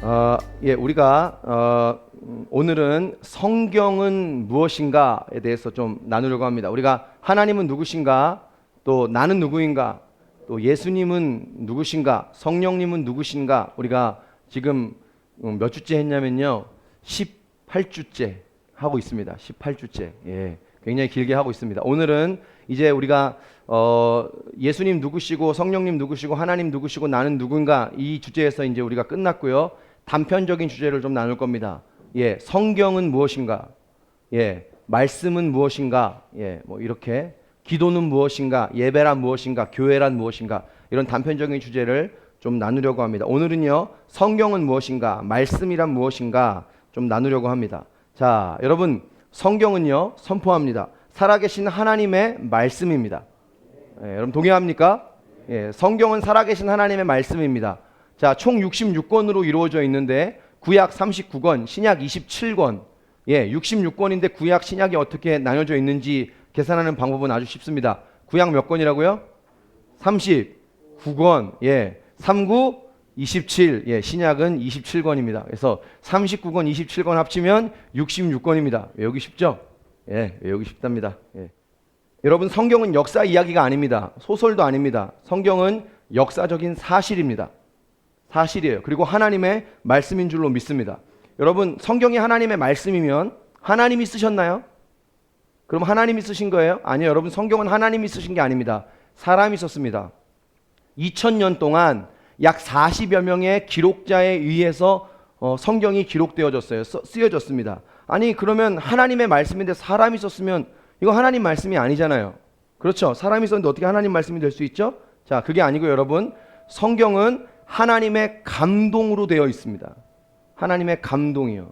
우리가 오늘은 성경은 무엇인가에 대해서 좀 나누려고 합니다. 우리가 하나님은 누구신가, 또 나는 누구인가, 또 예수님은 누구신가, 성령님은 누구신가, 우리가 지금 몇 주째 했냐면요, 18주째 하고 있습니다. 18주째. 굉장히 길게 하고 있습니다. 오늘은 이제 우리가 예수님 누구시고, 성령님 누구시고, 하나님 누구시고, 나는 누군가, 이 주제에서 이제 우리가 끝났고요. 단편적인 주제를 좀 나눌 겁니다. 성경은 무엇인가? 말씀은 무엇인가? 뭐 이렇게 기도는 무엇인가? 예배란 무엇인가? 교회란 무엇인가? 이런 단편적인 주제를 좀 나누려고 합니다. 오늘은요, 성경은 무엇인가? 말씀이란 무엇인가? 좀 나누려고 합니다. 자, 여러분, 성경은요, 선포합니다. 살아계신 하나님의 말씀입니다. 여러분 동의합니까? 성경은 살아계신 하나님의 말씀입니다. 자, 총 66권으로 이루어져 있는데 구약 39권, 신약 27권. 66권인데 구약, 신약이 어떻게 나눠져 있는지 계산하는 방법은 아주 쉽습니다. 구약 몇 권이라고요? 39권. 39, 27. 신약은 27권입니다. 그래서 39권, 27권 합치면 66권입니다. 외우기 쉽죠? 외우기 쉽답니다. 여러분, 성경은 역사 이야기가 아닙니다. 소설도 아닙니다. 성경은 역사적인 사실입니다. 사실이에요. 그리고 하나님의 말씀인 줄로 믿습니다. 여러분, 성경이 하나님의 말씀이면 하나님이 쓰셨나요? 그럼 하나님이 쓰신 거예요? 아니요. 여러분, 성경은 하나님이 쓰신 게 아닙니다. 사람이 썼습니다. 2000년 동안 약 40여 명의 기록자에 의해서 성경이 기록되어졌어요. 쓰여졌습니다. 아니, 그러면 하나님의 말씀인데 사람이 썼으면 이거 하나님 말씀이 아니잖아요. 그렇죠? 사람이 썼는데 어떻게 하나님 말씀이 될 수 있죠? 자, 그게 아니고 여러분, 성경은 하나님의 감동으로 되어 있습니다. 하나님의 감동이요.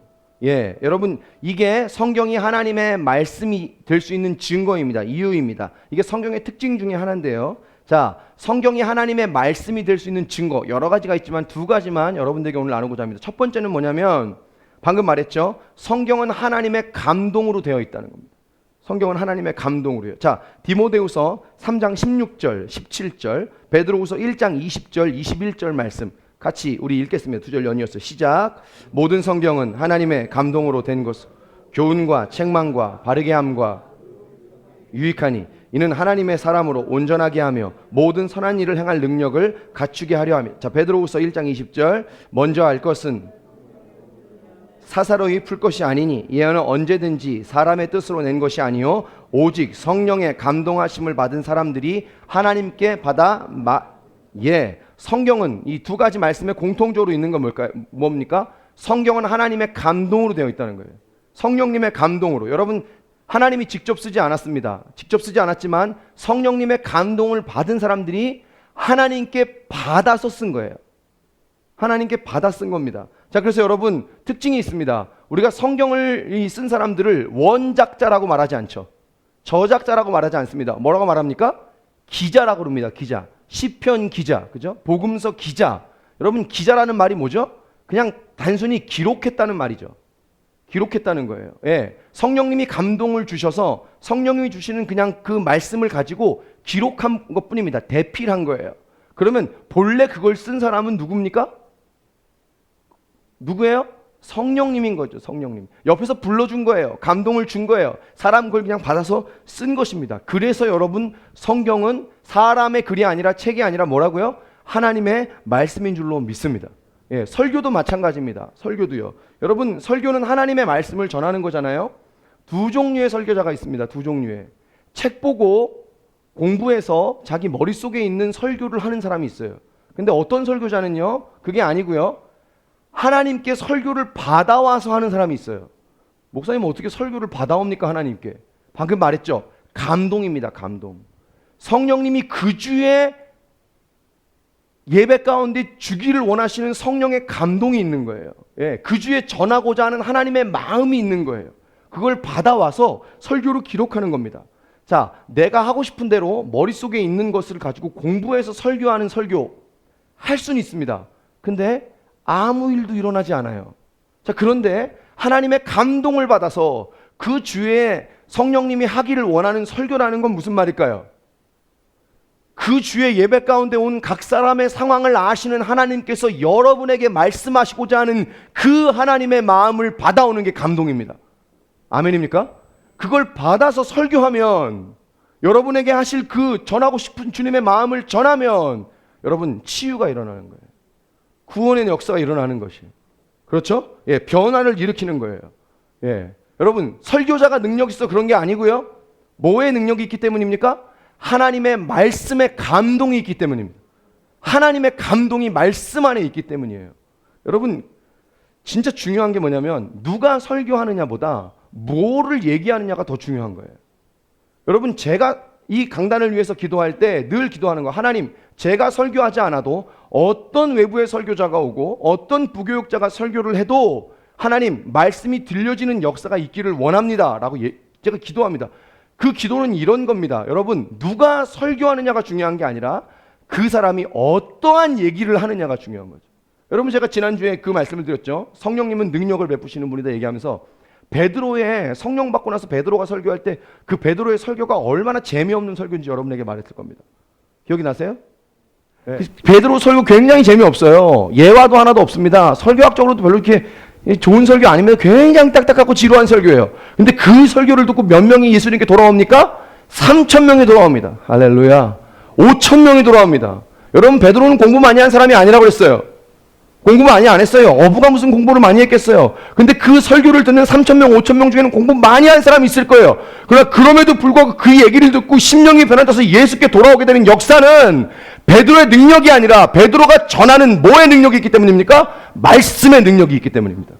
여러분, 이게 성경이 하나님의 말씀이 될 수 있는 증거입니다. 이유입니다. 이게 성경의 특징 중에 하나인데요. 자, 성경이 하나님의 말씀이 될 수 있는 증거, 여러 가지가 있지만 두 가지만 여러분들에게 오늘 나누고자 합니다. 첫 번째는 뭐냐면, 방금 말했죠. 성경은 하나님의 감동으로 되어 있다는 겁니다. 성경은 하나님의 감동으로요. 자, 디모데후서 3장 16절, 17절, 베드로후서 1장 20절, 21절 말씀 같이 우리 읽겠습니다. 두 절 연이어서 시작. 모든 성경은 하나님의 감동으로 된 것, 교훈과 책망과 바르게 함과 유익하니 이는 하나님의 사람으로 온전하게 하며 모든 선한 일을 행할 능력을 갖추게 하려 함이라. 자, 베드로후서 1장 20절. 먼저 알 것은 사사로이 풀 것이 아니니 예언은 언제든지 사람의 뜻으로 낸 것이 아니요 오직 성령의 감동하심을 받은 사람들이 하나님께 받아 성경은 이 두 가지 말씀에 공통적으로 있는 건 뭘까요? 뭡니까? 성경은 하나님의 감동으로 되어 있다는 거예요. 성령님의 감동으로. 여러분, 하나님이 직접 쓰지 않았습니다. 직접 쓰지 않았지만 성령님의 감동을 받은 사람들이 하나님께 받아서 쓴 거예요. 하나님께 받아 쓴 겁니다. 자, 그래서 여러분, 특징이 있습니다. 우리가 성경을 쓴 사람들을 원작자라고 말하지 않죠. 저작자라고 말하지 않습니다. 뭐라고 말합니까? 기자라고 그럽니다. 기자. 시편 기자. 그죠? 복음서 기자. 여러분, 기자라는 말이 뭐죠? 그냥 단순히 기록했다는 말이죠. 기록했다는 거예요. 성령님이 감동을 주셔서 성령님이 주시는 그냥 그 말씀을 가지고 기록한 것뿐입니다. 대필한 거예요. 그러면 본래 그걸 쓴 사람은 누굽니까? 누구예요? 성령님인 거죠. 성령님. 옆에서 불러준 거예요. 감동을 준 거예요. 사람 그걸 그냥 받아서 쓴 것입니다. 그래서 여러분, 성경은 사람의 글이 아니라 책이 아니라 뭐라고요? 하나님의 말씀인 줄로 믿습니다. 설교도 마찬가지입니다. 설교도요. 여러분, 설교는 하나님의 말씀을 전하는 거잖아요. 두 종류의 설교자가 있습니다. 두 종류의. 책 보고 공부해서 자기 머릿속에 있는 설교를 하는 사람이 있어요. 근데 어떤 설교자는요, 그게 아니고요, 하나님께 설교를 받아와서 하는 사람이 있어요. 목사님은 어떻게 설교를 받아옵니까? 하나님께. 방금 말했죠. 감동입니다. 감동. 성령님이 그 주에 예배 가운데 주기를 원하시는 성령의 감동이 있는 거예요. 그 주에 전하고자 하는 하나님의 마음이 있는 거예요. 그걸 받아와서 설교로 기록하는 겁니다. 자, 내가 하고 싶은 대로 머릿속에 있는 것을 가지고 공부해서 설교하는 설교 할 수는 있습니다. 근데 아무 일도 일어나지 않아요. 자, 그런데 하나님의 감동을 받아서 그 주에 성령님이 하기를 원하는 설교라는 건 무슨 말일까요? 그 주의 예배 가운데 온 각 사람의 상황을 아시는 하나님께서 여러분에게 말씀하시고자 하는 그 하나님의 마음을 받아오는 게 감동입니다. 아멘입니까? 그걸 받아서 설교하면, 여러분에게 하실 그 전하고 싶은 주님의 마음을 전하면 여러분 치유가 일어나는 거예요. 구원의 역사가 일어나는 것이. 그렇죠? 예, 변화를 일으키는 거예요. 예. 여러분, 설교자가 능력이 있어 그런 게 아니고요. 뭐의 능력이 있기 때문입니까? 하나님의 말씀에 감동이 있기 때문입니다. 하나님의 감동이 말씀 안에 있기 때문이에요. 여러분, 진짜 중요한 게 뭐냐면 누가 설교하느냐보다 뭐를 얘기하느냐가 더 중요한 거예요. 여러분, 제가 이 강단을 위해서 기도할 때 늘 기도하는 거, 하나님, 제가 설교하지 않아도 어떤 외부의 설교자가 오고 어떤 부교육자가 설교를 해도 하나님, 말씀이 들려지는 역사가 있기를 원합니다 라고 제가 기도합니다. 그 기도는 이런 겁니다. 여러분, 누가 설교하느냐가 중요한 게 아니라 그 사람이 어떠한 얘기를 하느냐가 중요한 거죠. 여러분, 제가 지난주에 그 말씀을 드렸죠. 성령님은 능력을 베푸시는 분이다 얘기하면서 베드로의 성령 받고 나서 베드로가 설교할 때 그 베드로의 설교가 얼마나 재미없는 설교인지 여러분에게 말했을 겁니다. 기억이 나세요? 네. 베드로 설교 굉장히 재미없어요. 예화도 하나도 없습니다. 설교학적으로도 별로 이렇게 좋은 설교 아니면 굉장히 딱딱하고 지루한 설교예요. 근데 그 설교를 듣고 몇 명이 예수님께 돌아옵니까? 3,000명이 돌아옵니다. 할렐루야. 5,000명이 돌아옵니다. 여러분, 베드로는 공부 많이 한 사람이 아니라고 그랬어요. 공부 많이 안 했어요. 어부가 무슨 공부를 많이 했겠어요. 근데 그 설교를 듣는 3,000명, 5,000명 중에는 공부 많이 한 사람이 있을 거예요. 그러나 그럼에도 불구하고 그 얘기를 듣고 심령이 변화돼서 예수께 돌아오게 되는 역사는 베드로의 능력이 아니라 베드로가 전하는 뭐의 능력이 있기 때문입니까? 말씀의 능력이 있기 때문입니다.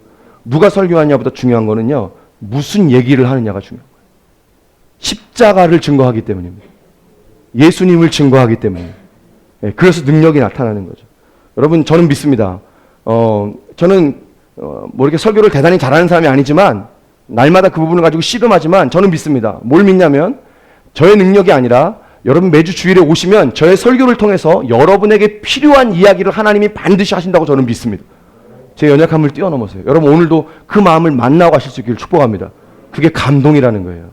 누가 설교하냐보다 중요한 거는요, 무슨 얘기를 하느냐가 중요한 거예요. 십자가를 증거하기 때문입니다. 예수님을 증거하기 때문입니다. 그래서 능력이 나타나는 거죠. 여러분, 저는 믿습니다. 저는 뭐 이렇게 설교를 대단히 잘하는 사람이 아니지만 날마다 그 부분을 가지고 씨름하지만 저는 믿습니다. 뭘 믿냐면 저의 능력이 아니라 여러분 매주 주일에 오시면 저의 설교를 통해서 여러분에게 필요한 이야기를 하나님이 반드시 하신다고 저는 믿습니다. 제 연약함을 뛰어넘어서요. 여러분, 오늘도 그 마음을 만나고 가실 수 있기를 축복합니다. 그게 감동이라는 거예요.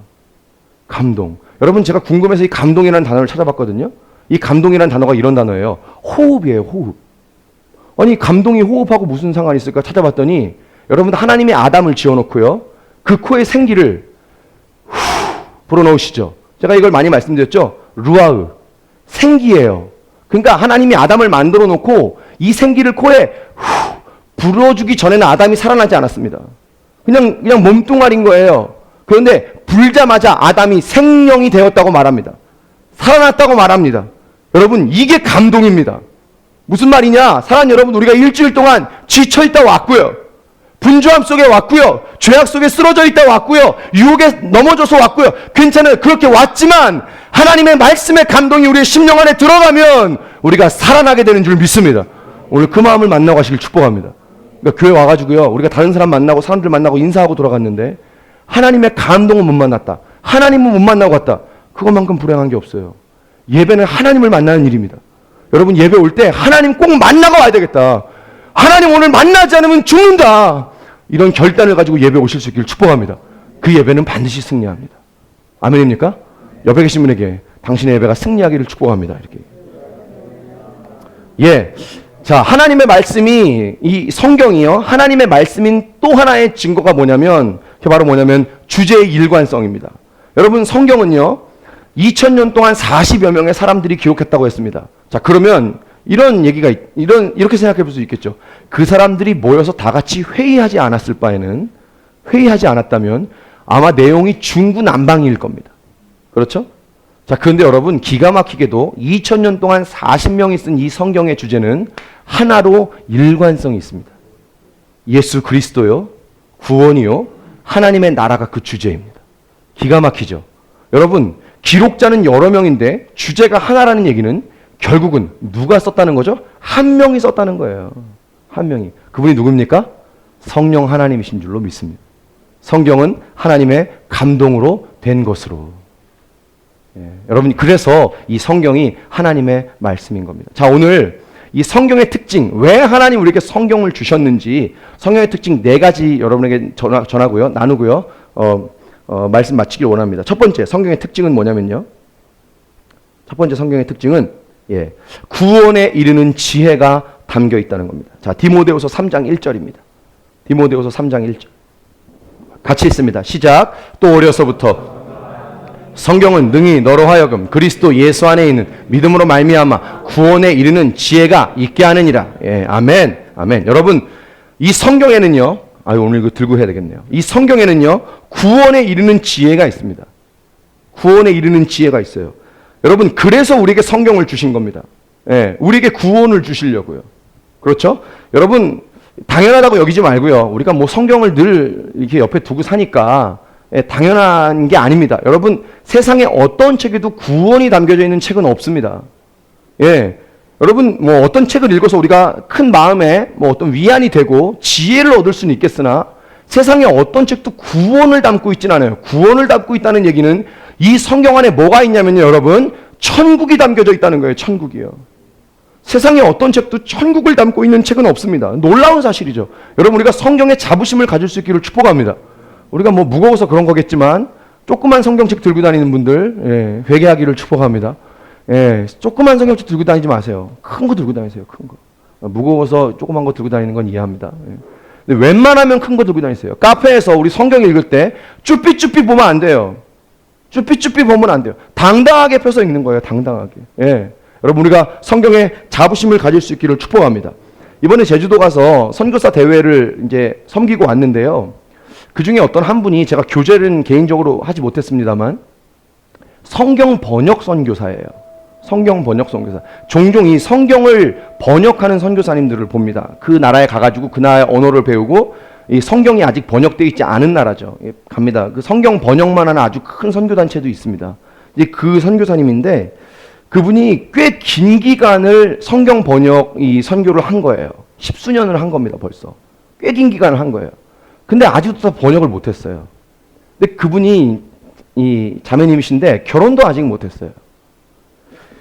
감동. 여러분, 제가 궁금해서 이 감동이라는 단어를 찾아봤거든요. 이 감동이라는 단어가 이런 단어예요. 호흡이에요. 호흡. 아니, 감동이 호흡하고 무슨 상관이 있을까 찾아봤더니 여러분, 하나님이 아담을 지어놓고요, 그 코에 생기를 후 불어넣으시죠. 제가 이걸 많이 말씀드렸죠. 루아흐, 생기예요. 그러니까 하나님이 아담을 만들어 놓고 이 생기를 코에 후 불어주기 전에는 아담이 살아나지 않았습니다. 그냥 몸뚱아리인 거예요. 그런데 불자마자 아담이 생명이 되었다고 말합니다. 살아났다고 말합니다. 여러분, 이게 감동입니다. 무슨 말이냐? 사랑하는 여러분, 우리가 일주일 동안 지쳐있다 왔고요. 분주함 속에 왔고요. 죄악 속에 쓰러져 있다 왔고요. 유혹에 넘어져서 왔고요. 괜찮아요. 그렇게 왔지만 하나님의 말씀의 감동이 우리의 심령 안에 들어가면 우리가 살아나게 되는 줄 믿습니다. 오늘 그 마음을 만나고 가시길 축복합니다. 그러니까 교회 와가지고요, 우리가 다른 사람 만나고 사람들 만나고 인사하고 돌아갔는데 하나님의 감동은 못 만났다. 하나님은 못 만나고 갔다. 그것만큼 불행한 게 없어요. 예배는 하나님을 만나는 일입니다. 여러분, 예배 올 때 하나님 꼭 만나고 와야 되겠다. 하나님 오늘 만나지 않으면 죽는다. 이런 결단을 가지고 예배 오실 수 있기를 축복합니다. 그 예배는 반드시 승리합니다. 아멘입니까? 옆에 계신 분에게 당신의 예배가 승리하기를 축복합니다. 이렇게. 예. 자, 하나님의 말씀이, 이 성경이요, 하나님의 말씀인 또 하나의 증거가 뭐냐면, 그게 바로 뭐냐면 주제의 일관성입니다. 여러분, 성경은요 2000년 동안 40여 명의 사람들이 기록했다고 했습니다. 자, 그러면 이런 얘기가 이렇게 생각해 볼 수 있겠죠. 그 사람들이 모여서 다 같이 회의하지 않았을 바에는, 회의하지 않았다면 아마 내용이 중구난방일 겁니다. 그렇죠? 자, 그런데 여러분, 기가 막히게도 2000년 동안 40명이 쓴 이 성경의 주제는 하나로 일관성이 있습니다. 예수 그리스도요, 구원이요, 하나님의 나라가 그 주제입니다. 기가 막히죠? 여러분, 기록자는 여러 명인데 주제가 하나라는 얘기는 결국은 누가 썼다는 거죠? 한 명이 썼다는 거예요. 한 명이. 그분이 누굽니까? 성령 하나님이신 줄로 믿습니다. 성경은 하나님의 감동으로 된 것으로. 예, 여러분, 그래서 이 성경이 하나님의 말씀인 겁니다. 자, 오늘 이 성경의 특징, 왜 하나님 우리에게 성경을 주셨는지 성경의 특징 4가지 여러분에게 전하고요, 나누고요, 말씀 마치길 원합니다. 첫 번째, 성경의 특징은 뭐냐면요, 첫 번째 성경의 특징은 구원에 이르는 지혜가 담겨 있다는 겁니다. 자, 디모데후서 3장 1절입니다. 디모데후서 3장 1절. 같이 읽습니다. 시작. 또 어려서부터 성경은 능히 너로 하여금 그리스도 예수 안에 있는 믿음으로 말미암아 구원에 이르는 지혜가 있게 하느니라. 아멘. 아멘. 여러분, 이 성경에는요. 오늘 이거 들고 해야 되겠네요. 이 성경에는요. 구원에 이르는 지혜가 있습니다. 구원에 이르는 지혜가 있어요. 여러분, 그래서 우리에게 성경을 주신 겁니다. 우리에게 구원을 주시려고요. 그렇죠? 여러분, 당연하다고 여기지 말고요. 우리가 뭐 성경을 늘 이렇게 옆에 두고 사니까 당연한 게 아닙니다. 여러분, 세상에 어떤 책에도 구원이 담겨져 있는 책은 없습니다. 여러분, 뭐 어떤 책을 읽어서 우리가 큰 마음에 뭐 어떤 위안이 되고 지혜를 얻을 수는 있겠으나 세상에 어떤 책도 구원을 담고 있진 않아요. 구원을 담고 있다는 얘기는 이 성경 안에 뭐가 있냐면요, 여러분, 천국이 담겨져 있다는 거예요. 천국이요. 세상에 어떤 책도 천국을 담고 있는 책은 없습니다. 놀라운 사실이죠. 여러분, 우리가 성경에 자부심을 가질 수 있기를 축복합니다. 우리가 뭐 무거워서 그런 거겠지만 조그만 성경책 들고 다니는 분들 회개하기를 축복합니다. 조그만 성경책 들고 다니지 마세요. 큰 거 들고 다니세요. 큰 거. 무거워서 조그만 거 들고 다니는 건 이해합니다. 근데 웬만하면 큰 거 들고 다니세요. 카페에서 우리 성경 읽을 때 쭈삐쭈삐 보면 안 돼요. 쭈삐쭈삐 보면 안 돼요. 당당하게 펴서 읽는 거예요. 당당하게. 여러분, 우리가 성경에 자부심을 가질 수 있기를 축복합니다. 이번에 제주도 가서 선교사 대회를 이제 섬기고 왔는데요. 그 중에 어떤 한 분이, 제가 교제는 개인적으로 하지 못했습니다만 성경 번역 선교사예요. 성경 번역 선교사. 종종 이 성경을 번역하는 선교사님들을 봅니다. 그 나라에 가가지고 그 나라의 언어를 배우고, 이 성경이 아직 번역되어 있지 않은 나라죠. 갑니다. 그 성경 번역만 하는 아주 큰 선교단체도 있습니다. 이제 그 선교사님인데 그분이 꽤 긴 기간을 성경 번역 이 선교를 한 거예요. 10수년을 한 겁니다. 벌써. 꽤 긴 기간을 한 거예요. 근데 아직도 번역을 못했어요. 근데 그분이 이 자매님이신데 결혼도 아직 못했어요.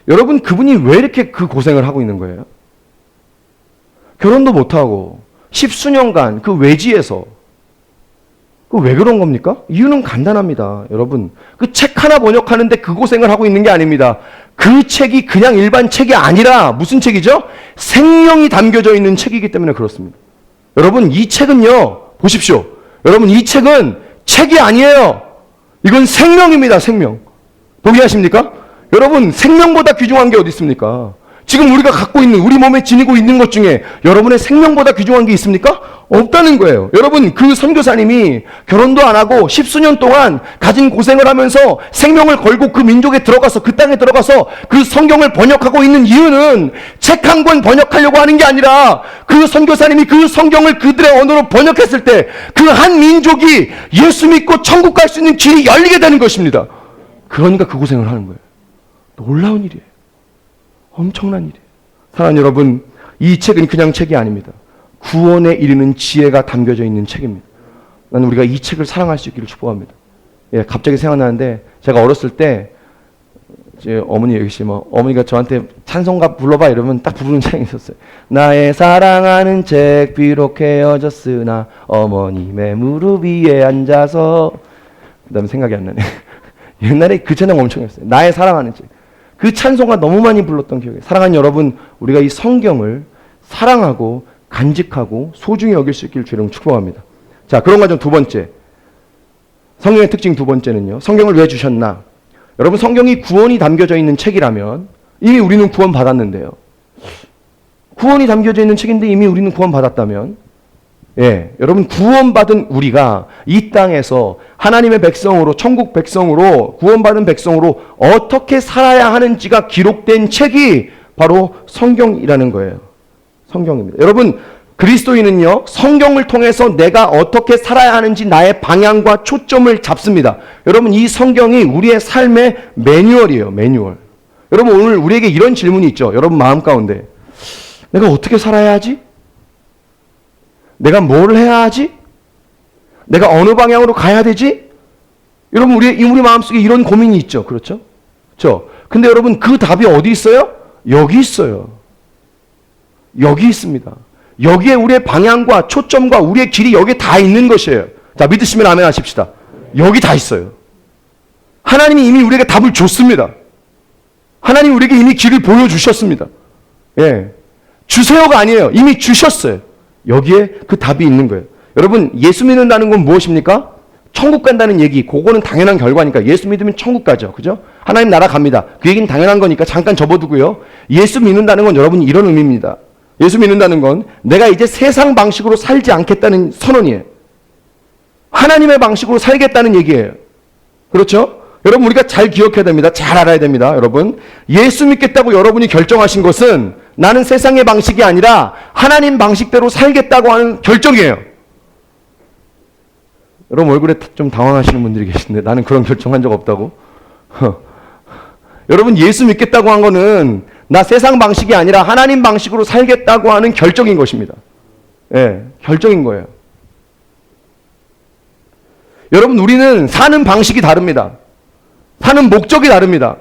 여러분, 그분이 왜 이렇게 그 고생을 하고 있는 거예요? 결혼도 못하고 10수년간 그 외지에서 왜 그런 겁니까? 이유는 간단합니다. 여러분, 그 책 하나 번역하는데 그 고생을 하고 있는 게 아닙니다. 그 책이 그냥 일반 책이 아니라 무슨 책이죠? 생명이 담겨져 있는 책이기 때문에 그렇습니다. 여러분, 이 책은요, 보십시오. 여러분, 이 책은 책이 아니에요. 이건 생명입니다. 생명. 동의하십니까? 여러분, 생명보다 귀중한 게 어디 있습니까? 지금 우리가 갖고 있는, 우리 몸에 지니고 있는 것 중에 여러분의 생명보다 귀중한 게 있습니까? 없다는 거예요. 여러분, 그 선교사님이 결혼도 안 하고 10수년 동안 가진 고생을 하면서 생명을 걸고 그 민족에 들어가서, 그 땅에 들어가서 그 성경을 번역하고 있는 이유는 책 한 권 번역하려고 하는 게 아니라 그 선교사님이 그 성경을 그들의 언어로 번역했을 때 그 한 민족이 예수 믿고 천국 갈 수 있는 길이 열리게 되는 것입니다. 그러니까 그 고생을 하는 거예요. 놀라운 일이에요. 엄청난 일이에요. 사랑하는 여러분, 이 책은 그냥 책이 아닙니다. 구원에 이르는 지혜가 담겨져 있는 책입니다. 나는 우리가 이 책을 사랑할 수 있기를 축복합니다. 갑자기 생각나는데, 제가 어렸을 때 이제 어머니 여기 계시면 어머니가 저한테 찬송가 불러봐 이러면 딱 부르는 책이 있었어요. 나의 사랑하는 책 비록 헤어졌으나 어머님의 무릎 위에 앉아서, 그 다음에 생각이 안 나네. 옛날에 그 찬양 엄청 했어요. 나의 사랑하는 책. 그 찬송가 너무 많이 불렀던 기억이. 사랑하는 여러분, 우리가 이 성경을 사랑하고 간직하고 소중히 여길 수 있기를 주님 축복합니다. 자, 그런 과정 두 번째. 성경의 특징 두 번째는요. 성경을 왜 주셨나? 여러분, 성경이 구원이 담겨져 있는 책이라면 이미 우리는 구원 받았는데요. 구원이 담겨져 있는 책인데 이미 우리는 구원 받았다면, 여러분, 구원받은 우리가 이 땅에서 하나님의 백성으로, 천국 백성으로, 구원받은 백성으로 어떻게 살아야 하는지가 기록된 책이 바로 성경이라는 거예요. 성경입니다. 여러분, 그리스도인은요, 성경을 통해서 내가 어떻게 살아야 하는지 나의 방향과 초점을 잡습니다. 여러분, 이 성경이 우리의 삶의 매뉴얼이에요. 매뉴얼. 여러분, 오늘 우리에게 이런 질문이 있죠. 여러분 마음 가운데. 내가 어떻게 살아야 하지? 내가 뭘 해야 하지? 내가 어느 방향으로 가야 되지? 여러분, 우리 마음속에 이런 고민이 있죠. 그렇죠? 그렇죠? 근데 여러분, 그 답이 어디 있어요? 여기 있어요. 여기 있습니다. 여기에 우리의 방향과 초점과 우리의 길이 여기에 다 있는 것이에요. 자, 믿으시면 아멘 하십시다. 여기 다 있어요. 하나님이 이미 우리에게 답을 줬습니다. 하나님 우리에게 이미 길을 보여주셨습니다. 예. 주세요가 아니에요. 이미 주셨어요. 여기에 그 답이 있는 거예요. 여러분, 예수 믿는다는 건 무엇입니까? 천국 간다는 얘기, 그거는 당연한 결과니까. 예수 믿으면 천국 가죠. 그죠? 하나님 나라 갑니다. 그 얘기는 당연한 거니까 잠깐 접어두고요. 예수 믿는다는 건 여러분 이런 의미입니다. 예수 믿는다는 건 내가 이제 세상 방식으로 살지 않겠다는 선언이에요. 하나님의 방식으로 살겠다는 얘기예요. 그렇죠? 여러분, 우리가 잘 기억해야 됩니다. 잘 알아야 됩니다. 여러분, 예수 믿겠다고 여러분이 결정하신 것은 나는 세상의 방식이 아니라 하나님 방식대로 살겠다고 하는 결정이에요. 여러분 얼굴에 좀 당황하시는 분들이 계신데 나는 그런 결정한 적 없다고? 여러분, 예수 믿겠다고 한 거는 나 세상 방식이 아니라 하나님 방식으로 살겠다고 하는 결정인 것입니다. 예, 결정인 거예요. 여러분, 우리는 사는 방식이 다릅니다. 사는 목적이 다릅니다.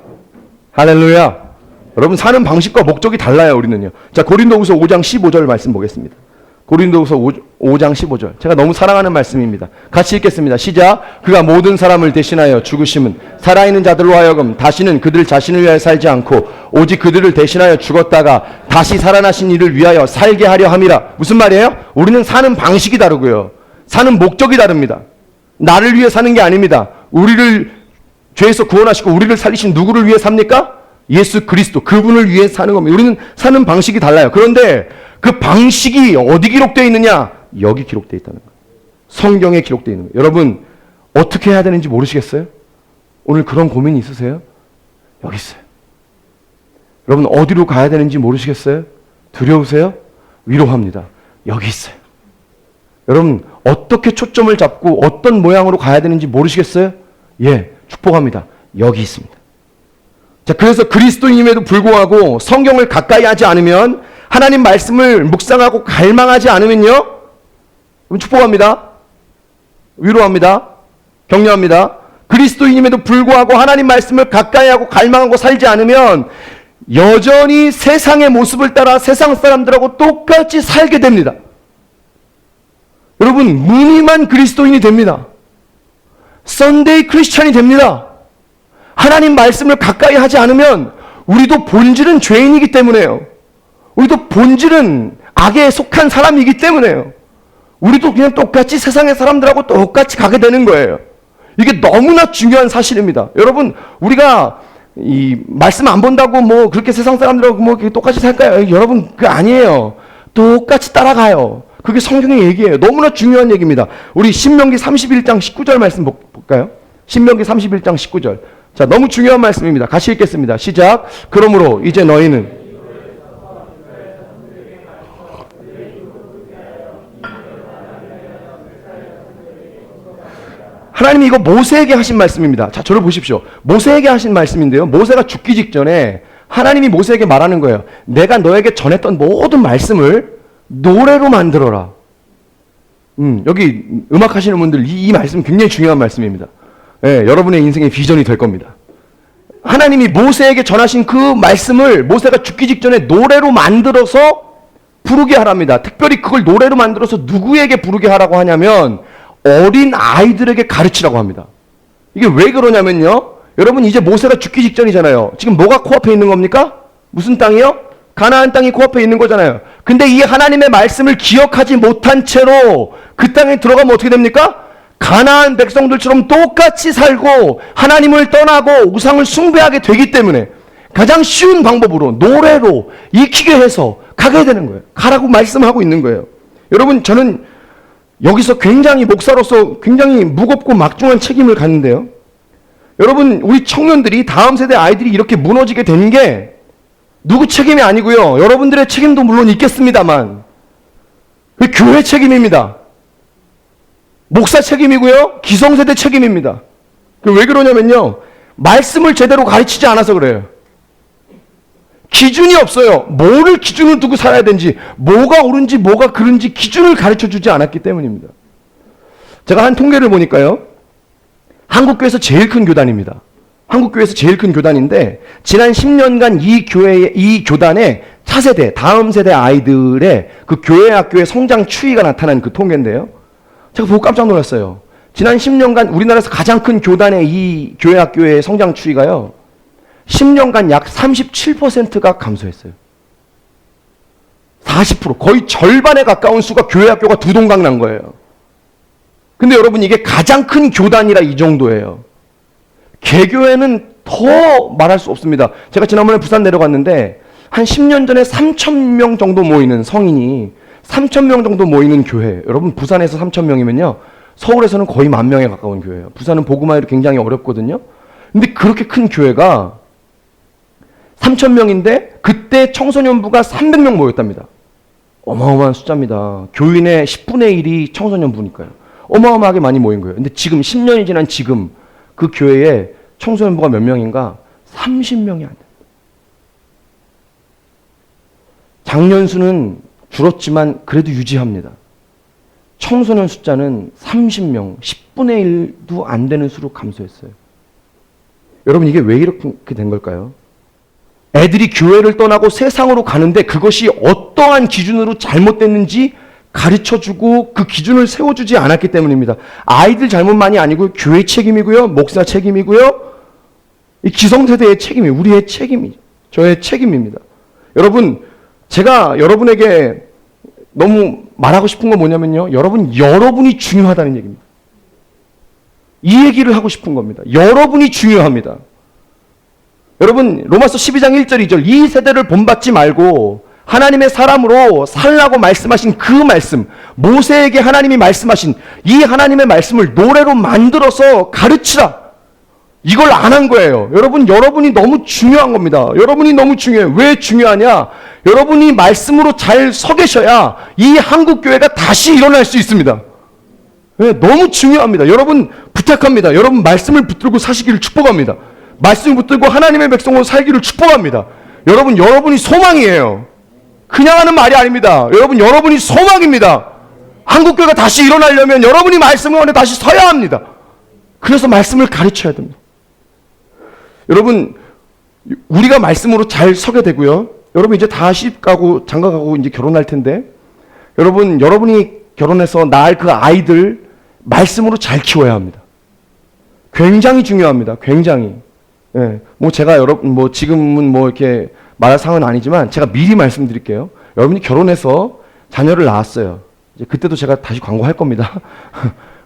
할렐루야. 여러분, 사는 방식과 목적이 달라요. 우리는요. 자, 고린도후서 5장 15절 말씀 보겠습니다. 고린도후서 5장 15절. 제가 너무 사랑하는 말씀입니다. 같이 읽겠습니다. 시작. 그가 모든 사람을 대신하여 죽으심은 살아있는 자들로 하여금 다시는 그들 자신을 위하여 살지 않고 오직 그들을 대신하여 죽었다가 다시 살아나신 이를 위하여 살게 하려 함이라. 무슨 말이에요? 우리는 사는 방식이 다르고요. 사는 목적이 다릅니다. 나를 위해 사는 게 아닙니다. 우리를 죄에서 구원하시고 우리를 살리신 누구를 위해 삽니까? 예수 그리스도, 그분을 위해 사는 겁니다. 우리는 사는 방식이 달라요. 그런데 그 방식이 어디 기록되어 있느냐? 여기 기록되어 있다는 거예요. 성경에 기록되어 있는 거예요. 여러분, 어떻게 해야 되는지 모르시겠어요? 오늘 그런 고민이 있으세요? 여기 있어요. 여러분, 어디로 가야 되는지 모르시겠어요? 두려우세요? 위로합니다. 여기 있어요. 여러분, 어떻게 초점을 잡고 어떤 모양으로 가야 되는지 모르시겠어요? 예, 축복합니다. 여기 있습니다. 자, 그래서 그리스도인임에도 불구하고 성경을 가까이 하지 않으면, 하나님 말씀을 묵상하고 갈망하지 않으면요, 축복합니다. 위로합니다. 격려합니다. 그리스도인임에도 불구하고 하나님 말씀을 가까이 하고 갈망하고 살지 않으면 여전히 세상의 모습을 따라 세상 사람들하고 똑같이 살게 됩니다. 여러분, 무늬만 그리스도인이 됩니다. 썬데이 크리스찬이 됩니다. 하나님 말씀을 가까이 하지 않으면 우리도 본질은 죄인이기 때문에요. 우리도 본질은 악에 속한 사람이기 때문에요. 우리도 그냥 똑같이 세상의 사람들하고 똑같이 가게 되는 거예요. 이게 너무나 중요한 사실입니다. 여러분, 우리가 이 말씀 안 본다고 뭐 그렇게 세상 사람들하고 뭐 똑같이 살까요? 여러분, 그게 아니에요. 똑같이 따라가요. 그게 성경의 얘기예요. 너무나 중요한 얘기입니다. 우리 신명기 31장 19절 말씀 볼까요? 신명기 31장 19절. 자, 너무 중요한 말씀입니다. 같이 읽겠습니다. 시작. 그러므로 이제 너희는 하나님이 이거 모세에게 하신 말씀입니다. 자, 저를 보십시오. 모세에게 하신 말씀인데요. 모세가 죽기 직전에 하나님이 모세에게 말하는 거예요. 내가 너에게 전했던 모든 말씀을 노래로 만들어라. 여기 음악 하시는 분들 이 말씀 굉장히 중요한 말씀입니다. 예, 여러분의 인생의 비전이 될 겁니다. 하나님이 모세에게 전하신 그 말씀을 모세가 죽기 직전에 노래로 만들어서 부르게 하랍니다. 특별히 그걸 노래로 만들어서 누구에게 부르게 하라고 하냐면 어린 아이들에게 가르치라고 합니다. 이게 왜 그러냐면요, 여러분, 이제 모세가 죽기 직전이잖아요. 지금 뭐가 코앞에 있는 겁니까? 무슨 땅이요? 가나안 땅이 코앞에 있는 거잖아요. 근데 이 하나님의 말씀을 기억하지 못한 채로 그 땅에 들어가면 어떻게 됩니까? 가나안 백성들처럼 똑같이 살고 하나님을 떠나고 우상을 숭배하게 되기 때문에 가장 쉬운 방법으로 노래로 익히게 해서 가게 되는 거예요. 가라고 말씀하고 있는 거예요. 여러분, 저는 여기서 굉장히 목사로서 굉장히 무겁고 막중한 책임을 갖는데요. 여러분, 우리 청년들이, 다음 세대 아이들이 이렇게 무너지게 된 게 누구 책임이 아니고요. 여러분들의 책임도 물론 있겠습니다만 그 교회 책임입니다. 목사 책임이고요. 기성세대 책임입니다. 왜 그러냐면요, 말씀을 제대로 가르치지 않아서 그래요. 기준이 없어요. 뭐를 기준을 두고 살아야 되는지, 뭐가 옳은지 뭐가 그른지 기준을 가르쳐주지 않았기 때문입니다. 제가 한 통계를 보니까요, 한국교회에서 제일 큰 교단입니다. 한국교회에서 제일 큰 교단인데 지난 10년간 이 교단의 차세대, 다음 세대 아이들의 그 교회 학교의 성장 추이가 나타난 그 통계인데요, 제가 보고 깜짝 놀랐어요. 지난 10년간 우리나라에서 가장 큰 교단의 이 교회 학교의 성장 추이가요, 10년간 약 37%가 감소했어요. 40%, 거의 절반에 가까운 수가 교회 학교가 두 동강 난 거예요. 근데 여러분 이게 가장 큰 교단이라 이 정도예요. 개교회는 더 말할 수 없습니다. 제가 지난번에 부산 내려갔는데 한 10년 전에 3,000명 정도 모이는 성인이 3,000명 정도 모이는 교회. 여러분 부산에서 3,000명이면요. 서울에서는 거의 10,000명에 가까운 교회예요. 부산은 복음화율이 굉장히 어렵거든요. 근데 그렇게 큰 교회가 3,000명인데 그때 청소년부가 300명 모였답니다. 어마어마한 숫자입니다. 교인의 10분의 1이 청소년부니까요. 어마어마하게 많이 모인 거예요. 근데 지금 10년이 지난 지금 그 교회에 청소년부가 몇 명인가? 30명이 안 돼요. 장년 수는 줄었지만 그래도 유지합니다. 청소년 숫자는 30명, 10분의 1도 안 되는 수로 감소했어요. 여러분 이게 왜 이렇게 된 걸까요? 애들이 교회를 떠나고 세상으로 가는데 그것이 어떠한 기준으로 잘못됐는지 가르쳐주고 그 기준을 세워주지 않았기 때문입니다. 아이들 잘못만이 아니고 교회 책임이고요. 목사 책임이고요. 이 기성세대의 책임이 우리의 책임이죠. 저의 책임입니다. 여러분 제가 여러분에게 너무 말하고 싶은 건 뭐냐면요. 여러분이 중요하다는 얘기입니다. 이 얘기를 하고 싶은 겁니다. 여러분이 중요합니다. 여러분 로마서 12장 1절 2절 이 세대를 본받지 말고 하나님의 사람으로 살라고 말씀하신 그 말씀, 모세에게 하나님이 말씀하신 이 하나님의 말씀을 노래로 만들어서 가르치라. 이걸 안 한 거예요. 여러분이 너무 중요한 겁니다. 여러분이 너무 중요해요. 왜 중요하냐? 여러분이 말씀으로 잘 서 계셔야 이 한국교회가 다시 일어날 수 있습니다. 네, 너무 중요합니다. 여러분 부탁합니다. 여러분 말씀을 붙들고 사시기를 축복합니다. 말씀을 붙들고 하나님의 백성으로 살기를 축복합니다. 여러분이 소망이에요. 그냥 하는 말이 아닙니다. 여러분이 소망입니다. 한국교회가 다시 일어나려면 여러분이 말씀 안에 다시 서야 합니다. 그래서 말씀을 가르쳐야 됩니다. 여러분, 우리가 말씀으로 잘 서게 되고요. 여러분 이제 다 시집 가고 장가 가고 이제 결혼할 텐데 여러분이 결혼해서 낳을 그 아이들 말씀으로 잘 키워야 합니다. 굉장히 중요합니다. 굉장히. 예, 제가 지금은 이렇게 말할 상황은 아니지만 제가 미리 말씀드릴게요. 여러분이 결혼해서 자녀를 낳았어요. 이제 그때도 제가 다시 광고할 겁니다.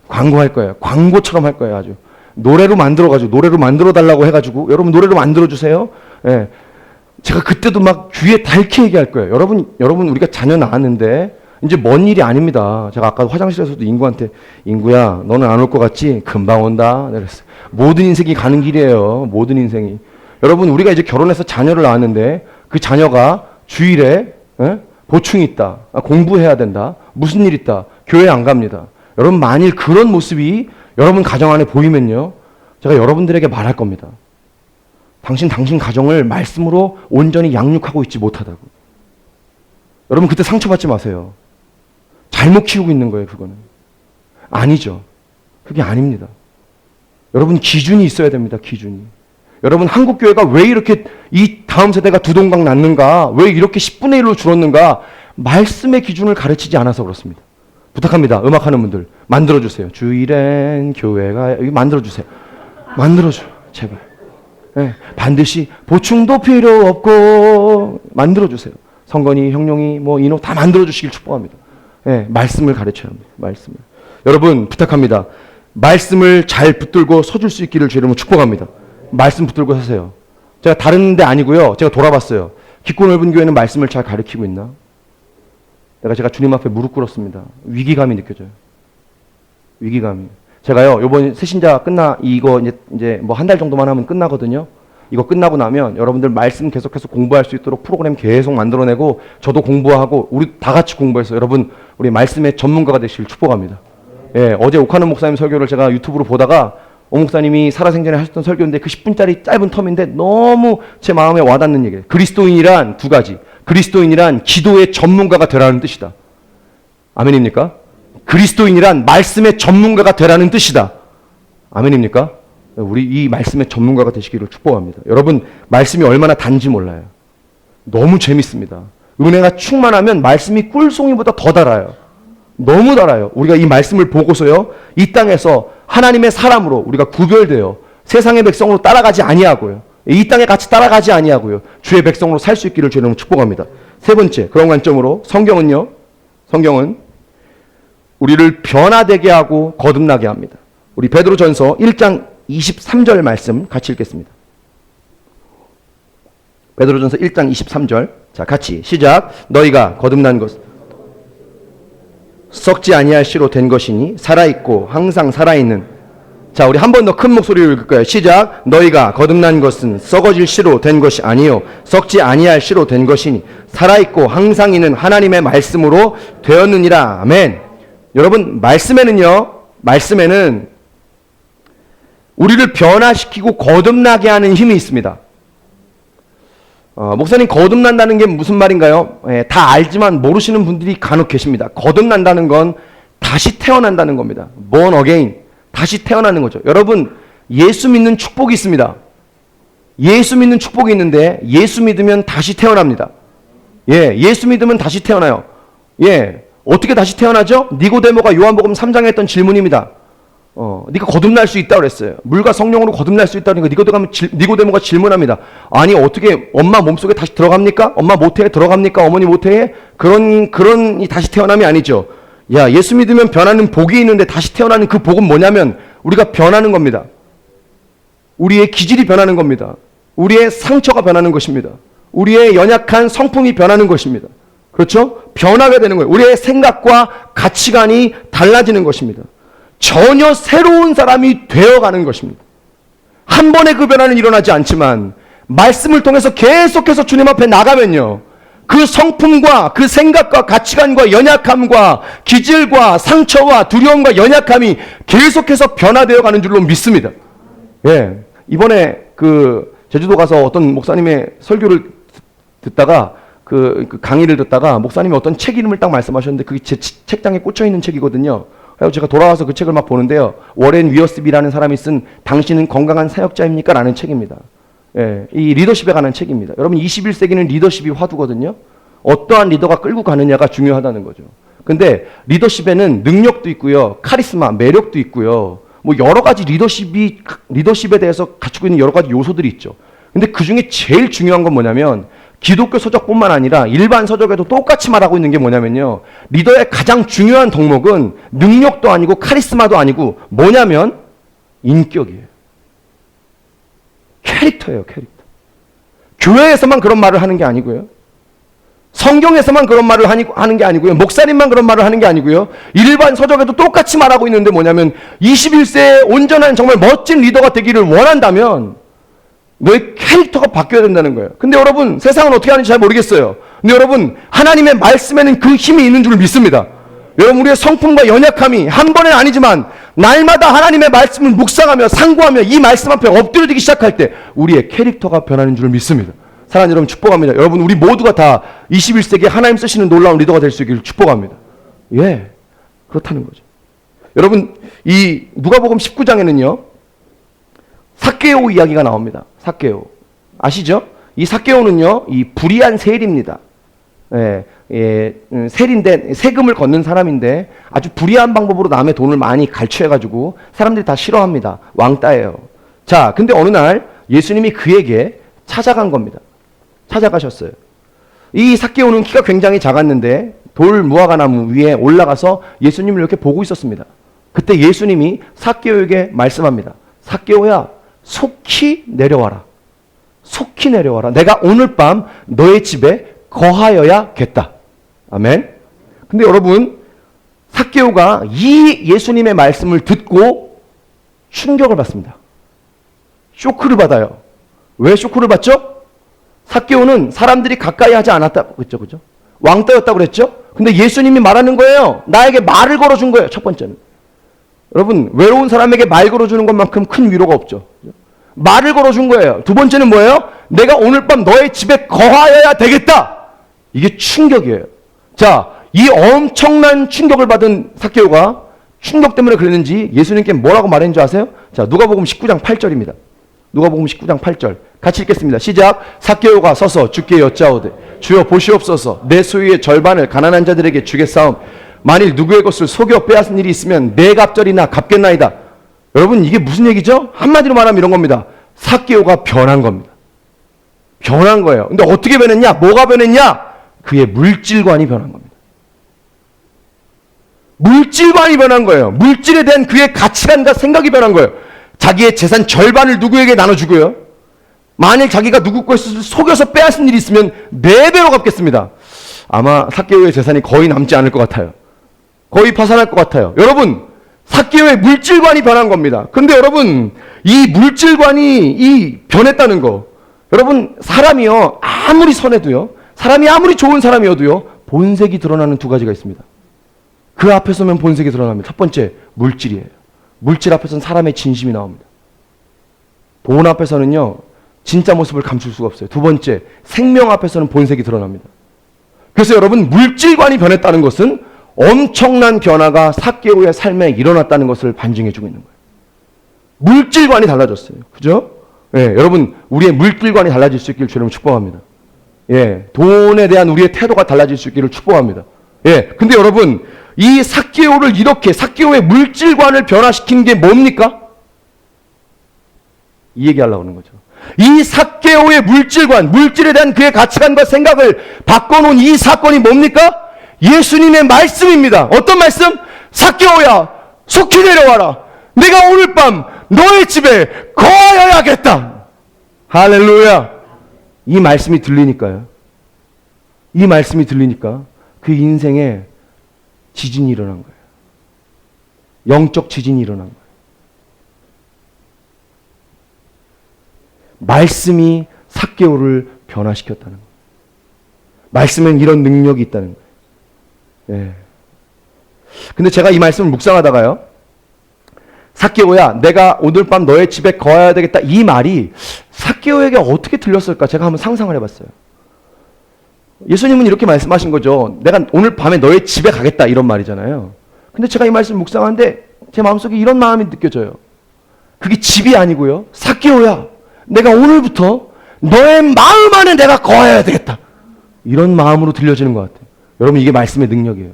광고할 거예요. 광고처럼 할 거예요. 아주 노래로 만들어 달라고 해가지고 여러분 노래로 만들어 주세요. 예, 제가 그때도 막 귀에 닳게 얘기할 거예요. 여러분 우리가 자녀 낳았는데 이제 먼 일이 아닙니다. 제가 아까 화장실에서도 인구한테 인구야 너는 안 올 것 같지? 금방 온다. 그랬어요. 모든 인생이 가는 길이에요. 모든 인생이. 여러분 우리가 이제 결혼해서 자녀를 낳았는데 그 자녀가 주일에 보충이 있다. 공부해야 된다. 무슨 일 있다. 교회 안 갑니다. 여러분 만일 그런 모습이 여러분 가정 안에 보이면요. 제가 여러분들에게 말할 겁니다. 당신 가정을 말씀으로 온전히 양육하고 있지 못하다고. 여러분 그때 상처받지 마세요. 잘못 키우고 있는 거예요. 그거는. 아니죠. 그게 아닙니다. 여러분 기준이 있어야 됩니다. 기준이. 여러분 한국교회가 왜 이렇게 이 다음 세대가 두 동강 났는가? 왜 이렇게 10분의 1로 줄었는가? 말씀의 기준을 가르치지 않아서 그렇습니다. 부탁합니다. 음악하는 분들 만들어주세요. 주일엔 교회가 여기 만들어주세요. 만들어줘요. 제발. 네, 반드시 보충도 필요 없고 만들어주세요. 성건이, 형용이, 인호 다 만들어주시길 축복합니다. 네, 말씀을 가르쳐야 합니다. 말씀을. 여러분 부탁합니다. 말씀을 잘 붙들고 서줄 수 있기를 주의 이름으로 축복합니다. 말씀 붙들고 서세요. 제가 다른 데 아니고요. 제가 돌아봤어요. 깊고 넓은 교회는 말씀을 잘 가르치고 있나? 제가 주님 앞에 무릎 꿇었습니다. 위기감이 느껴져요. 위기감이. 제가요, 요번 새신자 이거 이제 한 달 정도만 하면 끝나거든요. 이거 끝나고 나면 여러분들 말씀 계속해서 공부할 수 있도록 프로그램 계속 만들어내고 저도 공부하고 우리 다 같이 공부해서 여러분 우리 말씀의 전문가가 되시길 축복합니다. 예, 어제 오카노 목사님 설교를 제가 유튜브로 보다가 오 목사님이 살아생전에 하셨던 설교인데 그 10분짜리 짧은 텀인데 너무 제 마음에 와닿는 얘기예요. 그리스도인이란 두 가지. 그리스도인이란 기도의 전문가가 되라는 뜻이다. 아멘입니까? 그리스도인이란 말씀의 전문가가 되라는 뜻이다. 아멘입니까? 우리 이 말씀의 전문가가 되시기를 축복합니다. 여러분 말씀이 얼마나 단지 몰라요. 너무 재밌습니다. 은혜가 충만하면 말씀이 꿀송이보다 더 달아요. 너무 달아요. 우리가 이 말씀을 보고서요. 이 땅에서 하나님의 사람으로 우리가 구별되어 세상의 백성으로 따라가지 아니하고요. 이 땅에 같이 따라가지 아니하고요. 주의 백성으로 살 수 있기를 주님 축복합니다. 세 번째, 그런 관점으로 성경은 우리를 변화되게 하고 거듭나게 합니다. 우리 베드로전서 1장 23절 말씀 같이 읽겠습니다. 베드로전서 1장 23절. 자, 같이 시작. 너희가 거듭난 것 썩지 아니할 씨로 된 것이니 살아있고 항상 살아있는. 자, 우리 한 번 더 큰 목소리로 읽을 거예요. 시작. 너희가 거듭난 것은 썩어질 씨로 된 것이 아니요 썩지 아니할 씨로 된 것이니 살아있고 항상 있는 하나님의 말씀으로 되었느니라. 아멘. 여러분, 말씀에는 우리를 변화시키고 거듭나게 하는 힘이 있습니다. 목사님, 거듭난다는 게 무슨 말인가요? 다 알지만 모르시는 분들이 간혹 계십니다. 거듭난다는 건 다시 태어난다는 겁니다. born again. 다시 태어나는 거죠. 여러분, 예수 믿는 축복이 있습니다. 예수 믿는 축복이 있는데 예수 믿으면 다시 태어납니다. 예수 믿으면 다시 태어나요. 어떻게 다시 태어나죠? 니고데모가 요한복음 3장에 했던 질문입니다. 네가 거듭날 수 있다고 그랬어요. 물과 성령으로 거듭날 수 있다니까 니고데모가 질문합니다. 아니, 어떻게 엄마 몸속에 다시 들어갑니까? 엄마 모태에 들어갑니까? 어머니 모태에? 그런 다시 태어남이 아니죠. 야, 예수 믿으면 변하는 복이 있는데 다시 태어나는 그 복은 뭐냐면 우리가 변하는 겁니다. 우리의 기질이 변하는 겁니다. 우리의 상처가 변하는 것입니다. 우리의 연약한 성품이 변하는 것입니다. 그렇죠? 변하게 되는 거예요. 우리의 생각과 가치관이 달라지는 것입니다. 전혀 새로운 사람이 되어가는 것입니다. 한 번에 그 변화는 일어나지 않지만 말씀을 통해서 계속해서 주님 앞에 나가면요, 그 성품과 그 생각과 가치관과 연약함과 기질과 상처와 두려움과 연약함이 계속해서 변화되어 가는 줄로 믿습니다. 이번에 제주도 가서 어떤 목사님의 설교를 듣다가 그 강의를 듣다가 목사님이 어떤 책 이름을 딱 말씀하셨는데 그게 제 책장에 꽂혀 있는 책이거든요. 그래서 제가 돌아와서 그 책을 막 보는데요, 워렌 위어스비라는 사람이 쓴 당신은 건강한 사역자입니까? 라는 책입니다. 이 리더십에 관한 책입니다. 여러분, 21세기는 리더십이 화두거든요. 어떠한 리더가 끌고 가느냐가 중요하다는 거죠. 근데 리더십에는 능력도 있고요, 카리스마, 매력도 있고요, 뭐 여러 가지 리더십에 대해서 갖추고 있는 여러 가지 요소들이 있죠. 근데 그 중에 제일 중요한 건 뭐냐면, 기독교 서적뿐만 아니라 일반 서적에도 똑같이 말하고 있는 게 뭐냐면요, 리더의 가장 중요한 덕목은 능력도 아니고 카리스마도 아니고 뭐냐면 인격이에요. 캐릭터예요, 캐릭터. 교회에서만 그런 말을 하는 게 아니고요, 성경에서만 그런 말을 하는 게 아니고요, 목사님만 그런 말을 하는 게 아니고요, 일반 서적에도 똑같이 말하고 있는데 뭐냐면 21세에 온전한 정말 멋진 리더가 되기를 원한다면 너의 캐릭터가 바뀌어야 된다는 거예요. 근데 여러분, 세상은 어떻게 하는지 잘 모르겠어요. 근데 여러분, 하나님의 말씀에는 그 힘이 있는 줄 믿습니다. 여러분, 우리의 성품과 연약함이 한 번은 아니지만 날마다 하나님의 말씀을 묵상하며 상고하며 이 말씀 앞에 엎드려지기 시작할 때 우리의 캐릭터가 변하는 줄 믿습니다. 사랑하는 여러분, 축복합니다. 여러분, 우리 모두가 다 21세기에 하나님 쓰시는 놀라운 리더가 될 수 있기를 축복합니다. 그렇다는 거죠. 여러분, 이 누가복음 19장에는요 삭개오 이야기가 나옵니다. 삭개오 아시죠? 이 삭개오는요, 이 불의한 세리입니다. 세리인데, 세금을 걷는 사람인데 아주 불의한 방법으로 남의 돈을 많이 갈취해가지고 사람들이 다 싫어합니다. 왕따예요. 자, 근데 어느 날 예수님이 그에게 찾아간 겁니다. 찾아가셨어요. 이 삭개오는 키가 굉장히 작았는데 돌 무화과나무 위에 올라가서 예수님을 이렇게 보고 있었습니다. 그때 예수님이 삭개오에게 말씀합니다. 삭개오야, 속히 내려와라. 속히 내려와라. 내가 오늘 밤 너의 집에 거하여야겠다. 아멘. 근데 여러분, 삭개오가 이 예수님의 말씀을 듣고 충격을 받습니다. 쇼크를 받아요. 왜 쇼크를 받죠? 삭개오는 사람들이 가까이 하지 않았다고 그랬죠, 그죠? 왕따였다고 그랬죠? 근데 예수님이 말하는 거예요. 나에게 말을 걸어준 거예요, 첫 번째는. 여러분, 외로운 사람에게 말 걸어주는 것만큼 큰 위로가 없죠. 말을 걸어준 거예요. 두 번째는 뭐예요? 내가 오늘 밤 너의 집에 거하여야 되겠다. 이게 충격이에요. 자, 이 엄청난 충격을 받은 삭개오가 충격 때문에 그랬는지 예수님께 뭐라고 말했는지 아세요? 자, 누가복음 19장 8절입니다. 누가복음 19장 8절 같이 읽겠습니다. 시작. 삭개오가 서서 주께 여짜오되 주여 보시옵소서, 내 소유의 절반을 가난한 자들에게 주겠사옴. 만일 누구의 것을 속여 빼앗은 일이 있으면 내 갑절이나 갚겠나이다. 여러분, 이게 무슨 얘기죠? 한마디로 말하면 이런 겁니다. 삭개오가 변한 겁니다. 변한 거예요. 근데 어떻게 변했냐? 뭐가 변했냐? 그의 물질관이 변한 겁니다. 물질관이 변한 거예요. 물질에 대한 그의 가치관과 생각이 변한 거예요. 자기의 재산 절반을 누구에게 나눠주고요. 만일 자기가 누구 것을 속여서 빼앗은 일이 있으면 4배로 갚겠습니다. 아마 삭개오의 재산이 거의 남지 않을 것 같아요. 거의 파산할 것 같아요. 여러분, 삭개오의 물질관이 변한 겁니다. 그런데 여러분, 이 물질관이 변했다는 거, 여러분, 사람이요, 아무리 선해도요, 사람이 아무리 좋은 사람이어도요, 본색이 드러나는 2가지가 있습니다. 그 앞에 서면 본색이 드러납니다. 첫 번째, 물질이에요. 물질 앞에서는 사람의 진심이 나옵니다. 돈 앞에서는요, 진짜 모습을 감출 수가 없어요. 2번째, 생명 앞에서는 본색이 드러납니다. 그래서 여러분, 물질관이 변했다는 것은 엄청난 변화가 삭개오의 삶에 일어났다는 것을 반증해주고 있는 거예요. 물질관이 달라졌어요. 그죠? 예, 여러분, 우리의 물질관이 달라질 수 있기를 주님을 축복합니다. 예, 돈에 대한 우리의 태도가 달라질 수 있기를 축복합니다. 예, 근데 여러분, 이 삭개오를 이렇게, 삭개오의 물질관을 변화시킨 게 뭡니까? 이 얘기하려고 하는 거죠. 이 삭개오의 물질관, 물질에 대한 그의 가치관과 생각을 바꿔놓은 이 사건이 뭡니까? 예수님의 말씀입니다. 어떤 말씀? 삭개오야, 속히 내려와라. 내가 오늘 밤 너의 집에 거하여야겠다. 할렐루야. 이 말씀이 들리니까요. 이 말씀이 들리니까 그 인생에 지진이 일어난 거예요. 영적 지진이 일어난 거예요. 말씀이 삭개오를 변화시켰다는 거예요. 말씀엔 이런 능력이 있다는 거예요. 예. 근데 제가 이 말씀을 묵상하다가요, 삭개오야, 내가 오늘 밤 너의 집에 거해야 되겠다, 이 말이 삭개오에게 어떻게 들렸을까? 제가 한번 상상을 해봤어요. 예수님은 이렇게 말씀하신 거죠. 내가 오늘 밤에 너의 집에 가겠다, 이런 말이잖아요. 근데 제가 이 말씀을 묵상하는데 제 마음속에 이런 마음이 느껴져요. 그게 집이 아니고요, 삭개오야, 내가 오늘부터 너의 마음 안에 내가 거해야 되겠다, 이런 마음으로 들려지는 것 같아요. 여러분, 이게 말씀의 능력이에요.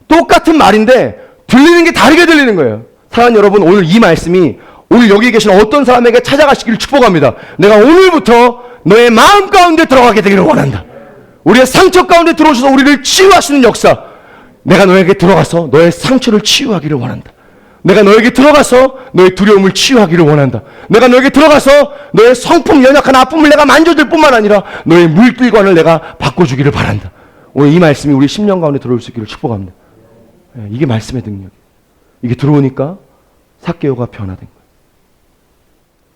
똑같은 말인데 들리는 게 다르게 들리는 거예요. 사랑하는 여러분, 오늘 이 말씀이 오늘 여기 계신 어떤 사람에게 찾아가시기를 축복합니다. 내가 오늘부터 너의 마음 가운데 들어가게 되기를 원한다. 우리의 상처 가운데 들어오셔서 우리를 치유하시는 역사, 내가 너에게 들어가서 너의 상처를 치유하기를 원한다. 내가 너에게 들어가서 너의 두려움을 치유하기를 원한다. 내가 너에게 들어가서 너의 성품 연약한 아픔을 내가 만져줄 뿐만 아니라 너의 물질관을 내가 바꿔주기를 바란다. 오늘 이 말씀이 우리 심령 가운데 들어올 수 있기를 축복합니다. 이게 말씀의 능력이에요. 이게 들어오니까 삭개오가 변화된 거예요.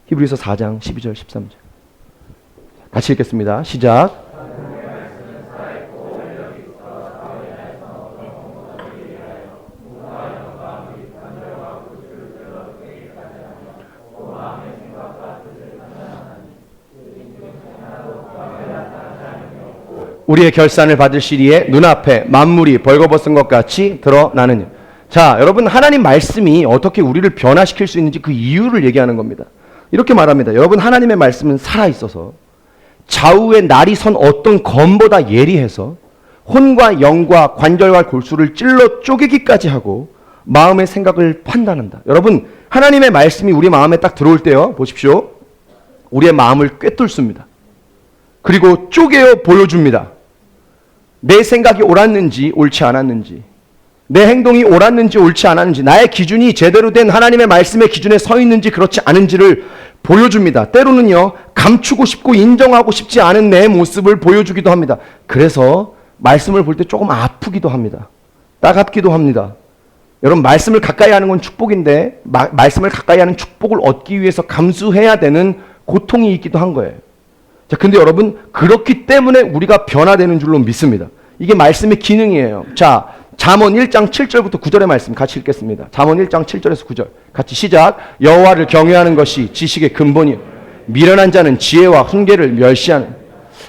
히브리서 4장 12절 13절 같이 읽겠습니다. 시작. 우리의 결산을 받을 시리에 눈앞에 만물이 벌거벗은 것 같이 드러나느니. 자, 여러분, 하나님 말씀이 어떻게 우리를 변화시킬 수 있는지 그 이유를 얘기하는 겁니다. 이렇게 말합니다. 여러분, 하나님의 말씀은 살아있어서 좌우에 날이 선 어떤 검보다 예리해서 혼과 영과 관절과 골수를 찔러 쪼개기까지 하고 마음의 생각을 판단한다. 여러분, 하나님의 말씀이 우리 마음에 딱 들어올 때요, 보십시오, 우리의 마음을 꿰뚫습니다. 그리고 쪼개어 보여줍니다. 내 생각이 옳았는지 옳지 않았는지, 내 행동이 옳았는지 옳지 않았는지, 나의 기준이 제대로 된 하나님의 말씀의 기준에 서 있는지 그렇지 않은지를 보여줍니다. 때로는요, 감추고 싶고 인정하고 싶지 않은 내 모습을 보여주기도 합니다. 그래서 말씀을 볼 때 조금 아프기도 합니다. 따갑기도 합니다. 여러분, 말씀을 가까이 하는 건 축복인데 말씀을 가까이 하는 축복을 얻기 위해서 감수해야 되는 고통이 있기도 한 거예요. 자, 근데 여러분, 그렇기 때문에 우리가 변화되는 줄로 믿습니다. 이게 말씀의 기능이에요. 자, 잠언 1장 7절부터 9절의 말씀 같이 읽겠습니다. 잠언 1장 7절에서 9절 같이 시작. 여호와를 경외하는 것이 지식의 근본이요, 미련한 자는 지혜와 훈계를 멸시하는.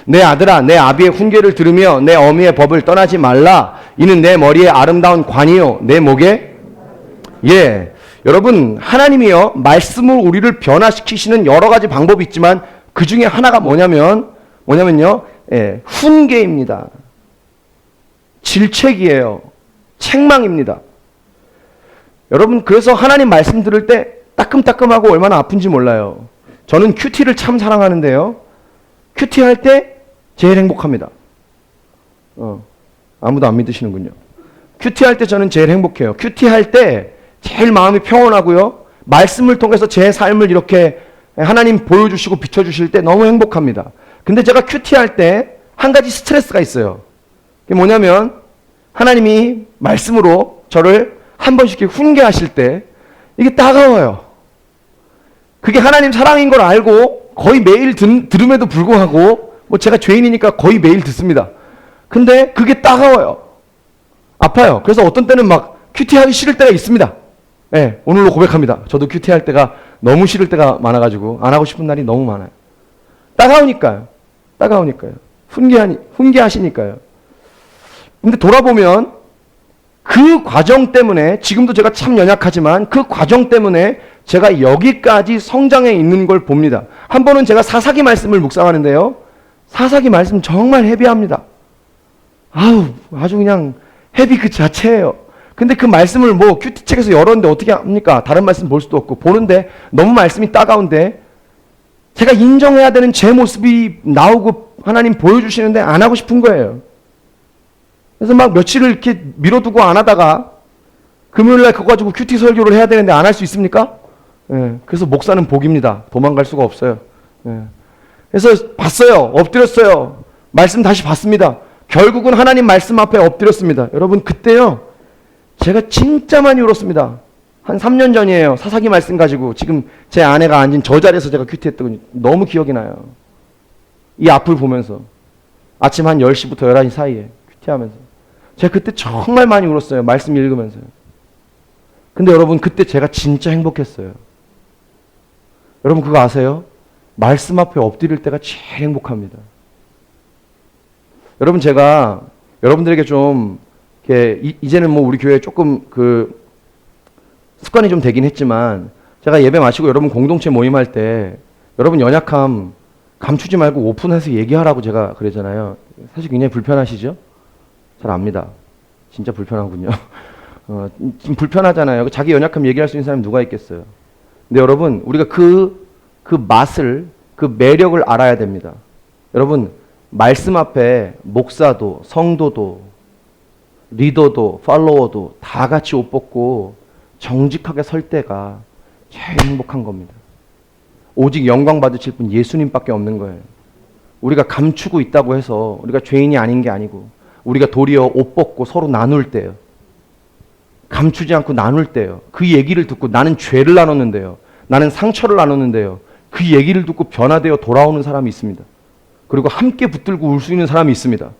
내 아들아, 내 아비의 훈계를 들으며 내 어미의 법을 떠나지 말라. 이는 내 머리에 아름다운 관이요 내 목에. 예, 여러분, 하나님이요, 말씀으로 우리를 변화시키시는 여러 가지 방법이 있지만 그 중에 하나가 뭐냐면요, 예, 훈계입니다. 질책이에요. 책망입니다. 여러분, 그래서 하나님 말씀 들을 때 따끔따끔하고 얼마나 아픈지 몰라요. 저는 큐티를 참 사랑하는데요, 큐티할 때 제일 행복합니다. 아무도 안 믿으시는군요. 큐티할 때 저는 제일 행복해요. 큐티할 때 제일 마음이 평온하고요. 말씀을 통해서 제 삶을 이렇게 하나님 보여주시고 비춰주실 때 너무 행복합니다. 근데 제가 큐티할 때 한 가지 스트레스가 있어요. 그게 뭐냐면 하나님이 말씀으로 저를 한 번씩 이렇게 훈계하실 때 이게 따가워요. 그게 하나님 사랑인 걸 알고 거의 매일 들음에도 불구하고 뭐 제가 죄인이니까 거의 매일 듣습니다. 근데 그게 따가워요. 아파요. 그래서 어떤 때는 막 큐티하기 싫을 때가 있습니다. 네, 오늘로 고백합니다. 저도 큐티할 때가 너무 싫을 때가 많아가지고 안 하고 싶은 날이 너무 많아요. 따가우니까요. 훈계하시니까요. 근데 돌아보면 그 과정 때문에 지금도 제가 참 연약하지만 그 과정 때문에 제가 여기까지 성장해 있는 걸 봅니다. 한 번은 제가 사사기 말씀을 묵상하는데요. 사사기 말씀 정말 헤비합니다. 아주 그냥 헤비 그 자체예요. 근데 그 말씀을 뭐 큐티책에서 열었는데 어떻게 합니까? 다른 말씀 볼 수도 없고 보는데 너무 말씀이 따가운데 제가 인정해야 되는 제 모습이 나오고 하나님 보여주시는데 안 하고 싶은 거예요. 그래서 막 며칠을 이렇게 미뤄두고 안 하다가 금요일날 그거 가지고 큐티 설교를 해야 되는데 안 할 수 있습니까? 예, 그래서 목사는 복입니다. 도망갈 수가 없어요. 예. 그래서 봤어요. 엎드렸어요. 말씀 다시 봤습니다. 결국은 하나님 말씀 앞에 엎드렸습니다. 여러분 그때요. 제가 진짜 많이 울었습니다. 한 3년 전이에요. 사사기 말씀 가지고 지금 제 아내가 앉은 저 자리에서 제가 큐티했더니 너무 기억이 나요. 이 앞을 보면서 아침 한 10시부터 11시 사이에 큐티하면서 제가 그때 정말 많이 울었어요. 말씀 읽으면서요. 근데 여러분 그때 제가 진짜 행복했어요. 여러분 그거 아세요? 말씀 앞에 엎드릴 때가 제일 행복합니다. 여러분 제가 여러분들에게 좀 이제는 뭐 우리 교회에 조금 그 습관이 좀 되긴 했지만 제가 예배 마치고 여러분 공동체 모임할 때 여러분 연약함 감추지 말고 오픈해서 얘기하라고 제가 그러잖아요. 사실 굉장히 불편하시죠? 잘 압니다. 진짜 불편하군요. 지금 불편하잖아요. 자기 연약함 얘기할 수 있는 사람이 누가 있겠어요. 근데 여러분 우리가 그 맛을 그 매력을 알아야 됩니다. 여러분 말씀 앞에 목사도 성도도 리더도 팔로워도 다 같이 옷 벗고 정직하게 설 때가 제일 행복한 겁니다. 오직 영광 받으실 분 예수님밖에 없는 거예요. 우리가 감추고 있다고 해서 우리가 죄인이 아닌 게 아니고 우리가 도리어 옷 벗고 서로 나눌 때요. 감추지 않고 나눌 때요. 그 얘기를 듣고 나는 죄를 나눴는데요. 나는 상처를 나눴는데요. 그 얘기를 듣고 변화되어 돌아오는 사람이 있습니다. 그리고 함께 붙들고 울 수 있는 사람이 있습니다.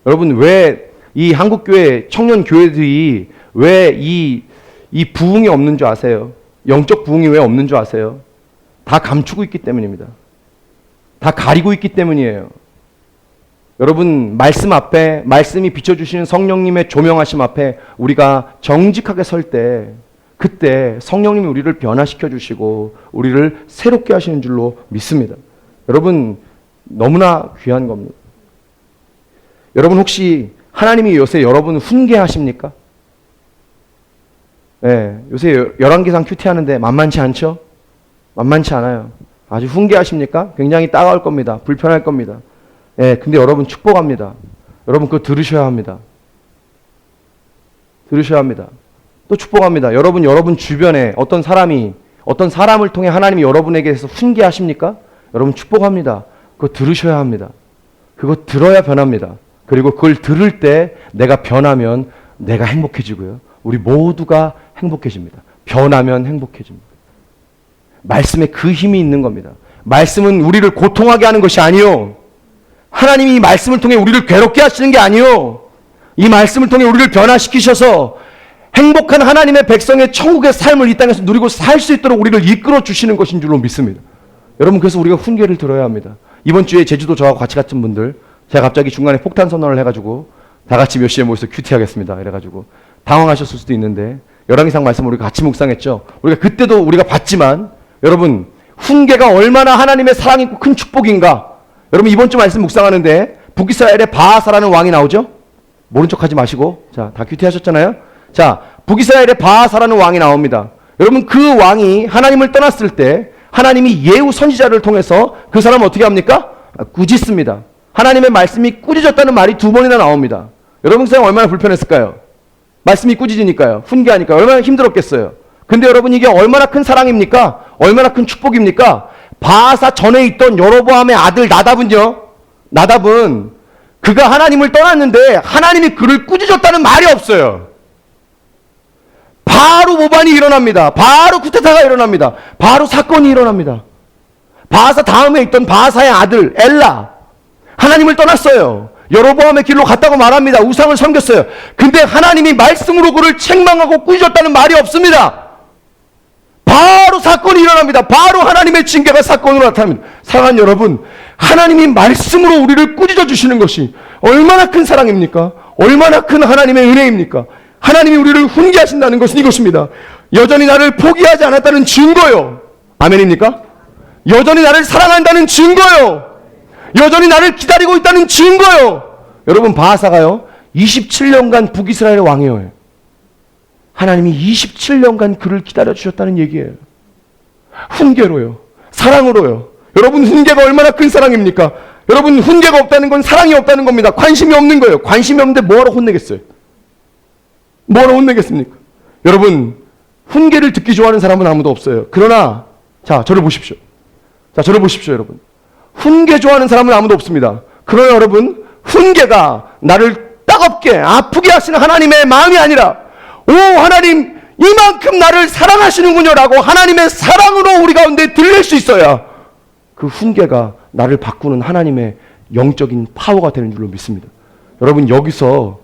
여러분 왜 이 한국교회 청년 교회들이 왜 이 부흥이 없는 줄 아세요? 영적 부흥이 왜 없는 줄 아세요? 다 감추고 있기 때문입니다. 다 가리고 있기 때문이에요. 여러분 말씀 앞에 말씀이 비춰주시는 성령님의 조명하심 앞에 우리가 정직하게 설 때 그때 성령님이 우리를 변화시켜 주시고 우리를 새롭게 하시는 줄로 믿습니다. 여러분 너무나 귀한 겁니다. 여러분 혹시 하나님이 요새 여러분 훈계하십니까? 네, 요새 11개상 큐티하는데 만만치 않죠? 만만치 않아요. 아주 훈계하십니까? 굉장히 따가울 겁니다. 불편할 겁니다. 네, 근데 여러분 축복합니다. 여러분 그거 들으셔야 합니다. 들으셔야 합니다. 또 축복합니다. 여러분 주변에 어떤 사람을 통해 하나님이 여러분에게서 훈계하십니까? 여러분 축복합니다. 그거 들으셔야 합니다. 그거 들어야 변합니다. 그리고 그걸 들을 때 내가 변하면 내가 행복해지고요. 우리 모두가 행복해집니다. 변하면 행복해집니다. 말씀에 그 힘이 있는 겁니다. 말씀은 우리를 고통하게 하는 것이 아니요. 하나님이 이 말씀을 통해 우리를 괴롭게 하시는 게 아니요. 이 말씀을 통해 우리를 변화시키셔서 행복한 하나님의 백성의 천국의 삶을 이 땅에서 누리고 살 수 있도록 우리를 이끌어 주시는 것인 줄로 믿습니다. 여러분 그래서 우리가 훈계를 들어야 합니다. 이번 주에 제주도 저하고 같이 갔던 분들 제가 갑자기 중간에 폭탄 선언을 해가지고 다 같이 몇 시에 모여서 큐티하겠습니다. 이래가지고 당황하셨을 수도 있는데 11이상 말씀 우리가 같이 묵상했죠. 우리가 그때도 우리가 봤지만 여러분 훈계가 얼마나 하나님의 사랑이 있고 큰 축복인가. 여러분 이번 주 말씀 묵상하는데 북이스라엘의 바하사라는 왕이 나오죠. 모른 척하지 마시고 자 다 큐티하셨잖아요. 자 북이스라엘의 바하사라는 왕이 나옵니다. 여러분 그 왕이 하나님을 떠났을 때 하나님이 예후 선지자를 통해서 그 사람을 어떻게 합니까? 꾸짖습니다. 하나님의 말씀이 꾸짖었다는 말이 2번이나 나옵니다. 여러분 생각 얼마나 불편했을까요? 말씀이 꾸짖으니까요. 훈계하니까 얼마나 힘들었겠어요. 근데 여러분 이게 얼마나 큰 사랑입니까? 얼마나 큰 축복입니까? 바하사 전에 있던 여로보암의 아들 나답은 그가 하나님을 떠났는데 하나님이 그를 꾸짖었다는 말이 없어요. 바로 모반이 일어납니다. 바로 쿠데타가 일어납니다. 바로 사건이 일어납니다. 바하사 다음에 있던 바하사의 아들 엘라, 하나님을 떠났어요. 여로보암의 길로 갔다고 말합니다. 우상을 섬겼어요. 근데 하나님이 말씀으로 그를 책망하고 꾸짖었다는 말이 없습니다. 바로 사건이 일어납니다. 바로 하나님의 징계가 사건으로 나타납니다. 사랑하는 여러분, 하나님이 말씀으로 우리를 꾸짖어 주시는 것이 얼마나 큰 사랑입니까? 얼마나 큰 하나님의 은혜입니까? 하나님이 우리를 훈계하신다는 것은 이것입니다. 여전히 나를 포기하지 않았다는 증거요. 아멘입니까? 여전히 나를 사랑한다는 증거요. 여전히 나를 기다리고 있다는 증거요. 여러분, 바하사가요 27년간 북이스라엘의 왕이에요. 하나님이 27년간 그를 기다려주셨다는 얘기예요. 훈계로요. 사랑으로요. 여러분, 훈계가 얼마나 큰 사랑입니까? 여러분, 훈계가 없다는 건 사랑이 없다는 겁니다. 관심이 없는 거예요. 관심이 없는데 뭐하러 혼내겠어요? 뭐하러 혼내겠습니까? 여러분, 훈계를 듣기 좋아하는 사람은 아무도 없어요. 그러나 자, 저를 보십시오. 여러분. 훈계 좋아하는 사람은 아무도 없습니다. 그러나 여러분, 훈계가 나를 따갑게 아프게 하시는 하나님의 마음이 아니라, 오 하나님, 이만큼 나를 사랑하시는군요 라고 하나님의 사랑으로 우리 가운데 들릴 수 있어야 그 훈계가 나를 바꾸는 하나님의 영적인 파워가 되는 줄로 믿습니다. 여러분, 여기서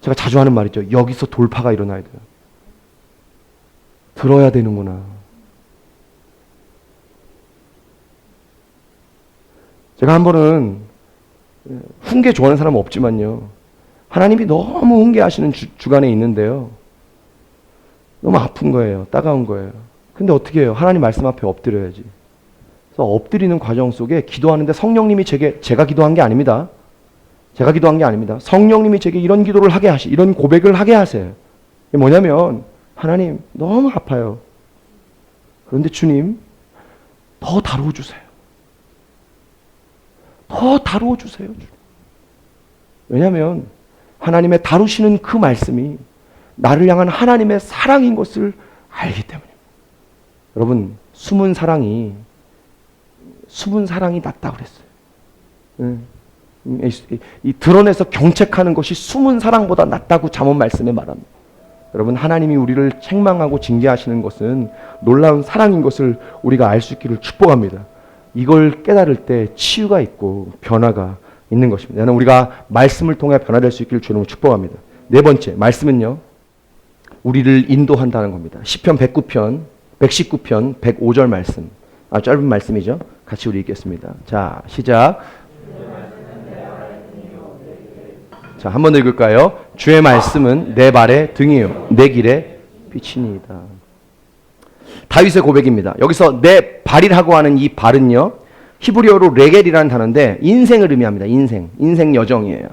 제가 자주 하는 말이죠. 여기서 돌파가 일어나야 돼요. 들어야 되는구나. 제가 한 번은 훈계 좋아하는 사람은 없지만요, 하나님이 너무 훈계하시는 주간에 있는데요, 너무 아픈 거예요. 따가운 거예요. 근데 어떻게 해요? 하나님 말씀 앞에 엎드려야지. 그래서 엎드리는 과정 속에 기도하는데 성령님이 제가 기도한 게 아닙니다. 성령님이 제게 이런 기도를 하게 이런 고백을 하게 하세요. 이게 뭐냐면, 하나님 너무 아파요. 그런데 주님 더 다루어 주세요. 왜냐하면 하나님의 다루시는 그 말씀이 나를 향한 하나님의 사랑인 것을 알기 때문입니다. 여러분, 숨은 사랑이 낫다고 그랬어요. 이 드러내서 경책하는 것이 숨은 사랑보다 낫다고 잠언 말씀에 말합니다. 여러분, 하나님이 우리를 책망하고 징계하시는 것은 놀라운 사랑인 것을 우리가 알 수 있기를 축복합니다. 이걸 깨달을 때 치유가 있고 변화가 있는 것입니다. 나는 우리가 말씀을 통해 변화될 수 있기를 주님으로 축복합니다. 네 번째, 말씀은요, 우리를 인도한다는 겁니다. 시편 119편 105절 말씀. 짧은 말씀이죠. 같이 우리 읽겠습니다. 자, 시작. 자, 한 번 더 읽을까요? 주의 말씀은 내 발의 등이요 내 길의 빛이니이다. 다윗의 고백입니다. 여기서 내 발이라고 하는 이 발은요, 히브리어로 레겔이라는 단어인데 인생을 의미합니다. 인생 여정이에요.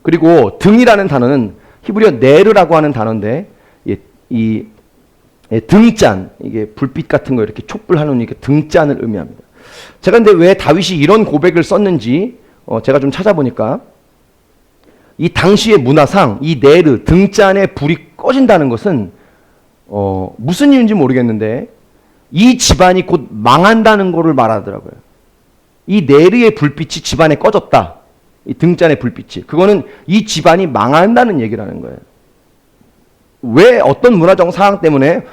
그리고 등이라는 단어는 히브리어 네르라고 하는 단어인데, 이 등잔, 이게 불빛 같은 거 이렇게 촛불하는 이렇게 등잔을 의미합니다. 제가 근데 왜 다윗이 이런 고백을 썼는지 제가 좀 찾아보니까, 이 당시의 문화상 이 네르, 등잔에 불이 꺼진다는 것은 무슨 이유인지 모르겠는데 이 집안이 곧 망한다는 것을 말하더라고요. 이 네르의 불빛이 집안에 꺼졌다. 이 등잔의 불빛이. 그거는 이 집안이 망한다는 얘기라는 거예요. 왜 어떤 문화적 상황 때문에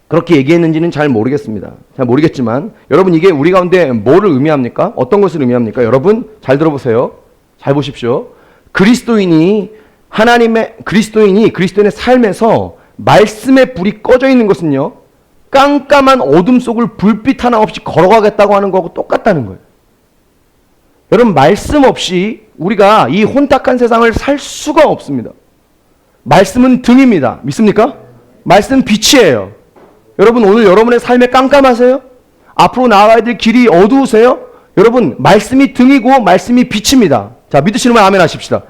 그렇게 얘기했는지는 잘 모르겠지만 여러분, 이게 우리 가운데 뭐를 의미합니까? 어떤 것을 의미합니까? 여러분 잘 들어보세요. 잘 보십시오. 그리스도인이 그리스도인의 삶에서 말씀의 불이 꺼져 있는 것은요, 깜깜한 어둠 속을 불빛 하나 없이 걸어가겠다고 하는 거하고 똑같다는 거예요. 여러분, 말씀 없이 우리가 이 혼탁한 세상을 살 수가 없습니다. 말씀은 등입니다. 믿습니까? 말씀은 빛이에요. 여러분, 오늘 여러분의 삶에 깜깜하세요? 앞으로 나아가야 될 길이 어두우세요? 여러분, 말씀이 등이고 말씀이 빛입니다. 자, 믿으시는 분 아멘 하십시다.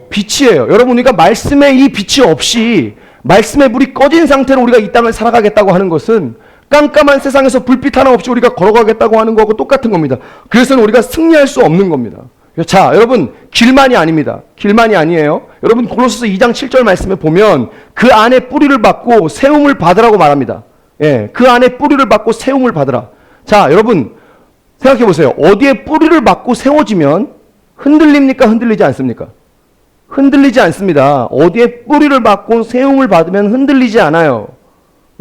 빛이에요. 여러분, 우리가 말씀의 이 빛이 없이 말씀의 불이 꺼진 상태로 우리가 이 땅을 살아가겠다고 하는 것은 깜깜한 세상에서 불빛 하나 없이 우리가 걸어가겠다고 하는 거하고 똑같은 겁니다. 그래서는 우리가 승리할 수 없는 겁니다. 자, 여러분, 길만이 아닙니다. 길만이 아니에요. 여러분, 골로새서 2장 7절 말씀에 보면 그 안에 뿌리를 받고 세움을 받으라고 말합니다. 예, 그 안에 뿌리를 받고 세움을 받으라. 자, 여러분, 생각해 보세요. 어디에 뿌리를 받고 세워지면 흔들립니까? 흔들리지 않습니까? 흔들리지 않습니다. 어디에 뿌리를 받고 세움을 받으면 흔들리지 않아요.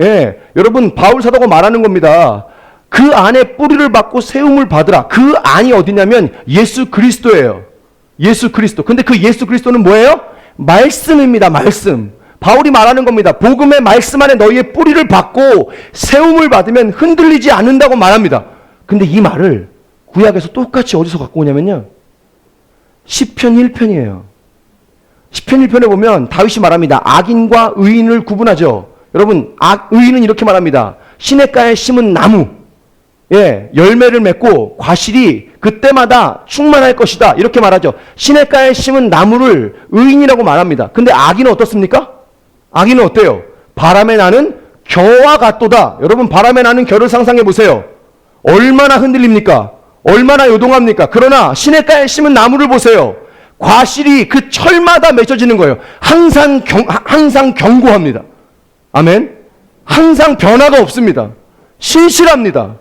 예, 여러분, 바울 사도가 말하는 겁니다. 그 안에 뿌리를 받고 세움을 받으라. 그 안이 어디냐면 예수 그리스도예요. 예수 그리스도. 근데 그 예수 그리스도는 뭐예요? 말씀입니다. 말씀. 바울이 말하는 겁니다. 복음의 말씀 안에 너희의 뿌리를 받고 세움을 받으면 흔들리지 않는다고 말합니다. 근데 이 말을 구약에서 똑같이 어디서 갖고 오냐면요, 시편 1편이에요. 시편 1편에 보면 다윗이 말합니다. 악인과 의인을 구분하죠. 여러분, 의인은 이렇게 말합니다. 시냇가에 심은 나무, 예, 열매를 맺고 과실이 그때마다 충만할 것이다. 이렇게 말하죠. 시냇가에 심은 나무를 의인이라고 말합니다. 근데 악인은 어떻습니까? 악인은 어때요? 바람에 나는 겨와 같도다. 여러분, 바람에 나는 겨를 상상해 보세요. 얼마나 흔들립니까? 얼마나 요동합니까? 그러나 시냇가에 심은 나무를 보세요. 과실이 그 철마다 맺혀지는 거예요. 항상 견고합니다. 아멘. 항상 변화가 없습니다. 신실합니다.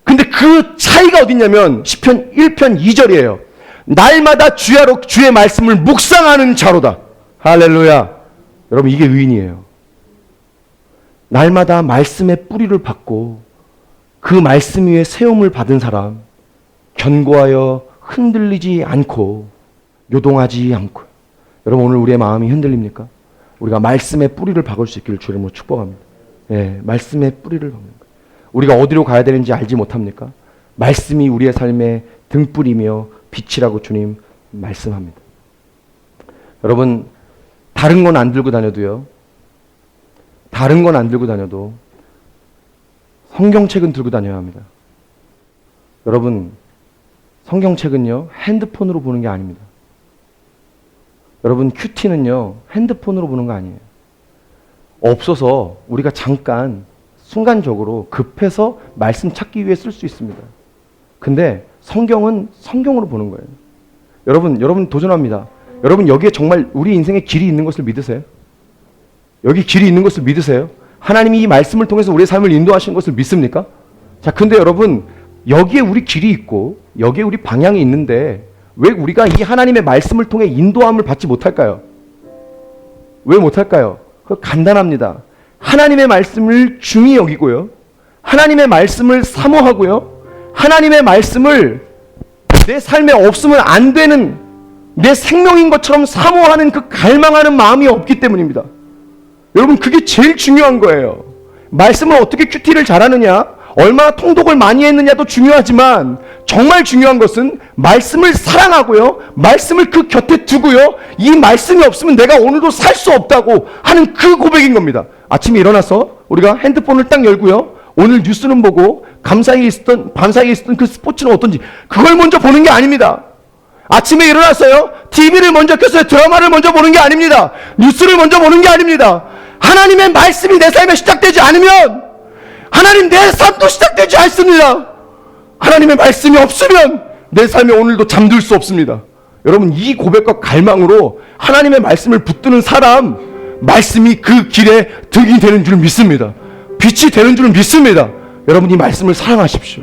근데 그 차이가 어딨냐면 시편 1편 2절이에요. 날마다 주의 말씀을 묵상하는 자로다. 할렐루야. 여러분, 이게 의인이에요. 날마다 말씀의 뿌리를 받고 그 말씀 위에 세움을 받은 사람, 견고하여 흔들리지 않고 요동하지 않고. 여러분, 오늘 우리의 마음이 흔들립니까? 우리가 말씀의 뿌리를 박을 수 있기를 주님으로 축복합니다. 예, 말씀의 뿌리를 박는 거예요. 우리가 어디로 가야 되는지 알지 못합니까? 말씀이 우리의 삶의 등불이며 빛이라고 주님 말씀합니다. 여러분, 다른 건 안 들고 다녀도요, 다른 건 안 들고 다녀도 성경책은 들고 다녀야 합니다. 여러분, 성경책은요, 핸드폰으로 보는 게 아닙니다. 여러분, 큐티는요, 핸드폰으로 보는 거 아니에요. 없어서 우리가 잠깐 순간적으로 급해서 말씀 찾기 위해 쓸 수 있습니다. 근데 성경은 성경으로 보는 거예요. 여러분 도전합니다. 여러분, 여기에 정말 우리 인생에 길이 있는 것을 믿으세요? 여기 길이 있는 것을 믿으세요? 하나님이 이 말씀을 통해서 우리의 삶을 인도하시는 것을 믿습니까? 자, 근데 여러분, 여기에 우리 길이 있고 여기에 우리 방향이 있는데 왜 우리가 이 하나님의 말씀을 통해 인도함을 받지 못할까요? 왜 못할까요? 그거 간단합니다. 하나님의 말씀을 중히 여기고요, 하나님의 말씀을 사모하고요, 하나님의 말씀을 내 삶에 없으면 안 되는 내 생명인 것처럼 사모하는 그 갈망하는 마음이 없기 때문입니다. 여러분, 그게 제일 중요한 거예요. 말씀을 어떻게 큐티를 잘하느냐, 얼마나 통독을 많이 했느냐도 중요하지만 정말 중요한 것은 말씀을 사랑하고요, 말씀을 그 곁에 두고요, 이 말씀이 없으면 내가 오늘도 살 수 없다고 하는 그 고백인 겁니다. 아침에 일어나서 우리가 핸드폰을 딱 열고요, 오늘 뉴스는 보고 밤 사이에 있었던 그 스포츠는 어떤지 그걸 먼저 보는 게 아닙니다. 아침에 일어났어요, TV를 먼저 켰어요, 드라마를 먼저 보는 게 아닙니다. 뉴스를 먼저 보는 게 아닙니다. 하나님의 말씀이 내 삶에 시작되지 않으면 하나님, 내 삶도 시작되지 않습니다. 하나님의 말씀이 없으면 내 삶에 오늘도 잠들 수 없습니다. 여러분, 이 고백과 갈망으로 하나님의 말씀을 붙드는 사람, 말씀이 그 길에 득이 되는 줄 믿습니다. 빛이 되는 줄 믿습니다. 여러분, 이 말씀을 사랑하십시오.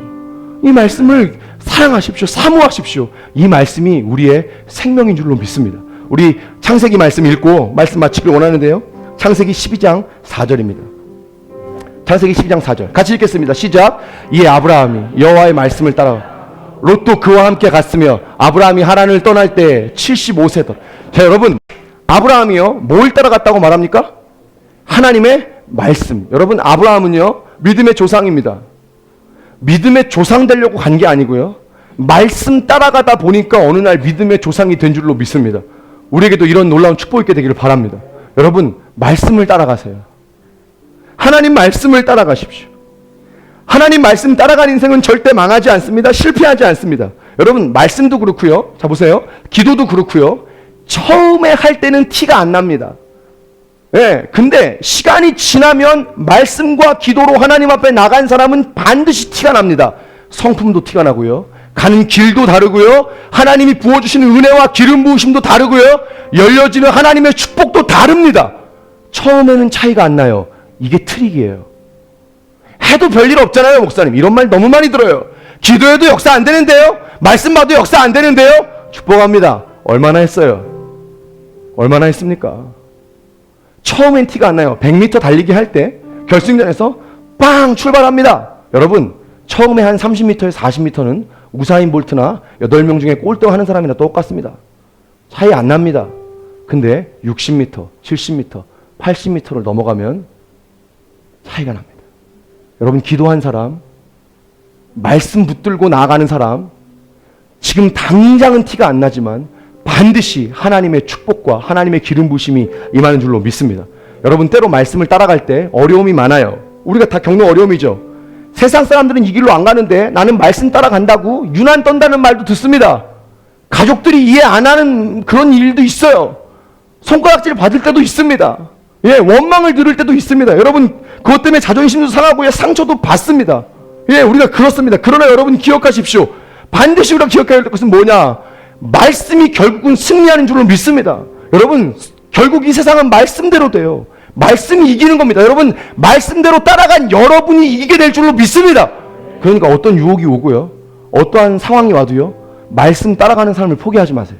이 말씀을 사랑하십시오. 사모하십시오. 이 말씀이 우리의 생명인 줄로 믿습니다. 우리 창세기 말씀 읽고 말씀 마치길 원하는데요, 창세기 12장 4절입니다. 창세기 12장 4절 같이 읽겠습니다. 시작. 이에 아브라함이 여호와의 말씀을 따라 롯도 그와 함께 갔으며 아브라함이 하란을 떠날 때 75세다. 자, 여러분, 아브라함이요, 뭘 따라갔다고 말합니까? 하나님의 말씀. 여러분, 아브라함은요, 믿음의 조상입니다. 믿음의 조상 되려고 간 게 아니고요, 말씀 따라가다 보니까 어느 날 믿음의 조상이 된 줄로 믿습니다. 우리에게도 이런 놀라운 축복이 있게 되기를 바랍니다. 여러분, 말씀을 따라가세요. 하나님 말씀을 따라가십시오. 하나님 말씀 따라간 인생은 절대 망하지 않습니다. 실패하지 않습니다. 여러분, 말씀도 그렇고요, 자 보세요, 기도도 그렇고요, 처음에 할 때는 티가 안 납니다. 예, 근데 시간이 지나면 말씀과 기도로 하나님 앞에 나간 사람은 반드시 티가 납니다. 성품도 티가 나고요. 가는 길도 다르고요. 하나님이 부어주시는 은혜와 기름 부으심도 다르고요. 열려지는 하나님의 축복도 다릅니다. 처음에는 차이가 안 나요. 이게 트릭이에요. 해도 별일 없잖아요, 목사님. 이런 말 너무 많이 들어요. 기도해도 역사 안 되는데요? 말씀 봐도 역사 안 되는데요? 축복합니다. 얼마나 했어요? 얼마나 했습니까? 처음엔 티가 안 나요. 100m 달리기 할 때 결승전에서 빵 출발합니다. 여러분, 처음에 한 30m에서 40m는 우사인 볼트나 8명 중에 꼴등 하는 사람이나 똑같습니다. 차이 안 납니다. 근데 60m, 70m, 80m를 넘어가면 차이가 납니다. 여러분, 기도한 사람, 말씀 붙들고 나아가는 사람, 지금 당장은 티가 안 나지만 반드시 하나님의 축복과 하나님의 기름 부으심이 임하는 줄로 믿습니다. 여러분, 때로 말씀을 따라갈 때 어려움이 많아요. 우리가 다 겪는 어려움이죠. 세상 사람들은 이 길로 안 가는데 나는 말씀 따라간다고 유난 떤다는 말도 듣습니다. 가족들이 이해 안 하는 그런 일도 있어요. 손가락질 받을 때도 있습니다. 예, 원망을 들을 때도 있습니다. 여러분, 그것 때문에 자존심도 상하고 상처도 받습니다. 예, 우리가 그렇습니다. 그러나 여러분 기억하십시오. 반드시 우리가 기억해야 할 것은 뭐냐? 말씀이 결국은 승리하는 줄로 믿습니다. 여러분, 결국 이 세상은 말씀대로 돼요. 말씀이 이기는 겁니다. 여러분, 말씀대로 따라간 여러분이 이기게 될 줄로 믿습니다. 그러니까 어떤 유혹이 오고요, 어떠한 상황이 와도요, 말씀 따라가는 삶을 포기하지 마세요.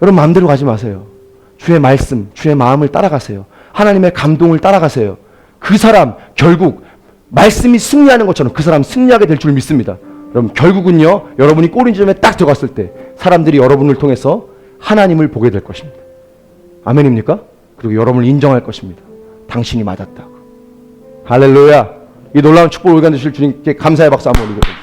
여러분, 마음대로 가지 마세요. 주의 말씀, 주의 마음을 따라가세요. 하나님의 감동을 따라가세요. 그 사람 결국 말씀이 승리하는 것처럼 그 사람 승리하게 될 줄 믿습니다. 여러분, 결국은요, 여러분이 꼬린 지점에 딱 들어갔을 때 사람들이 여러분을 통해서 하나님을 보게 될 것입니다. 아멘입니까? 그리고 여러분을 인정할 것입니다. 당신이 맞았다고. 할렐루야. 이 놀라운 축복을 올려 주실 주님께 감사의 박수 한번 올리겠습니다.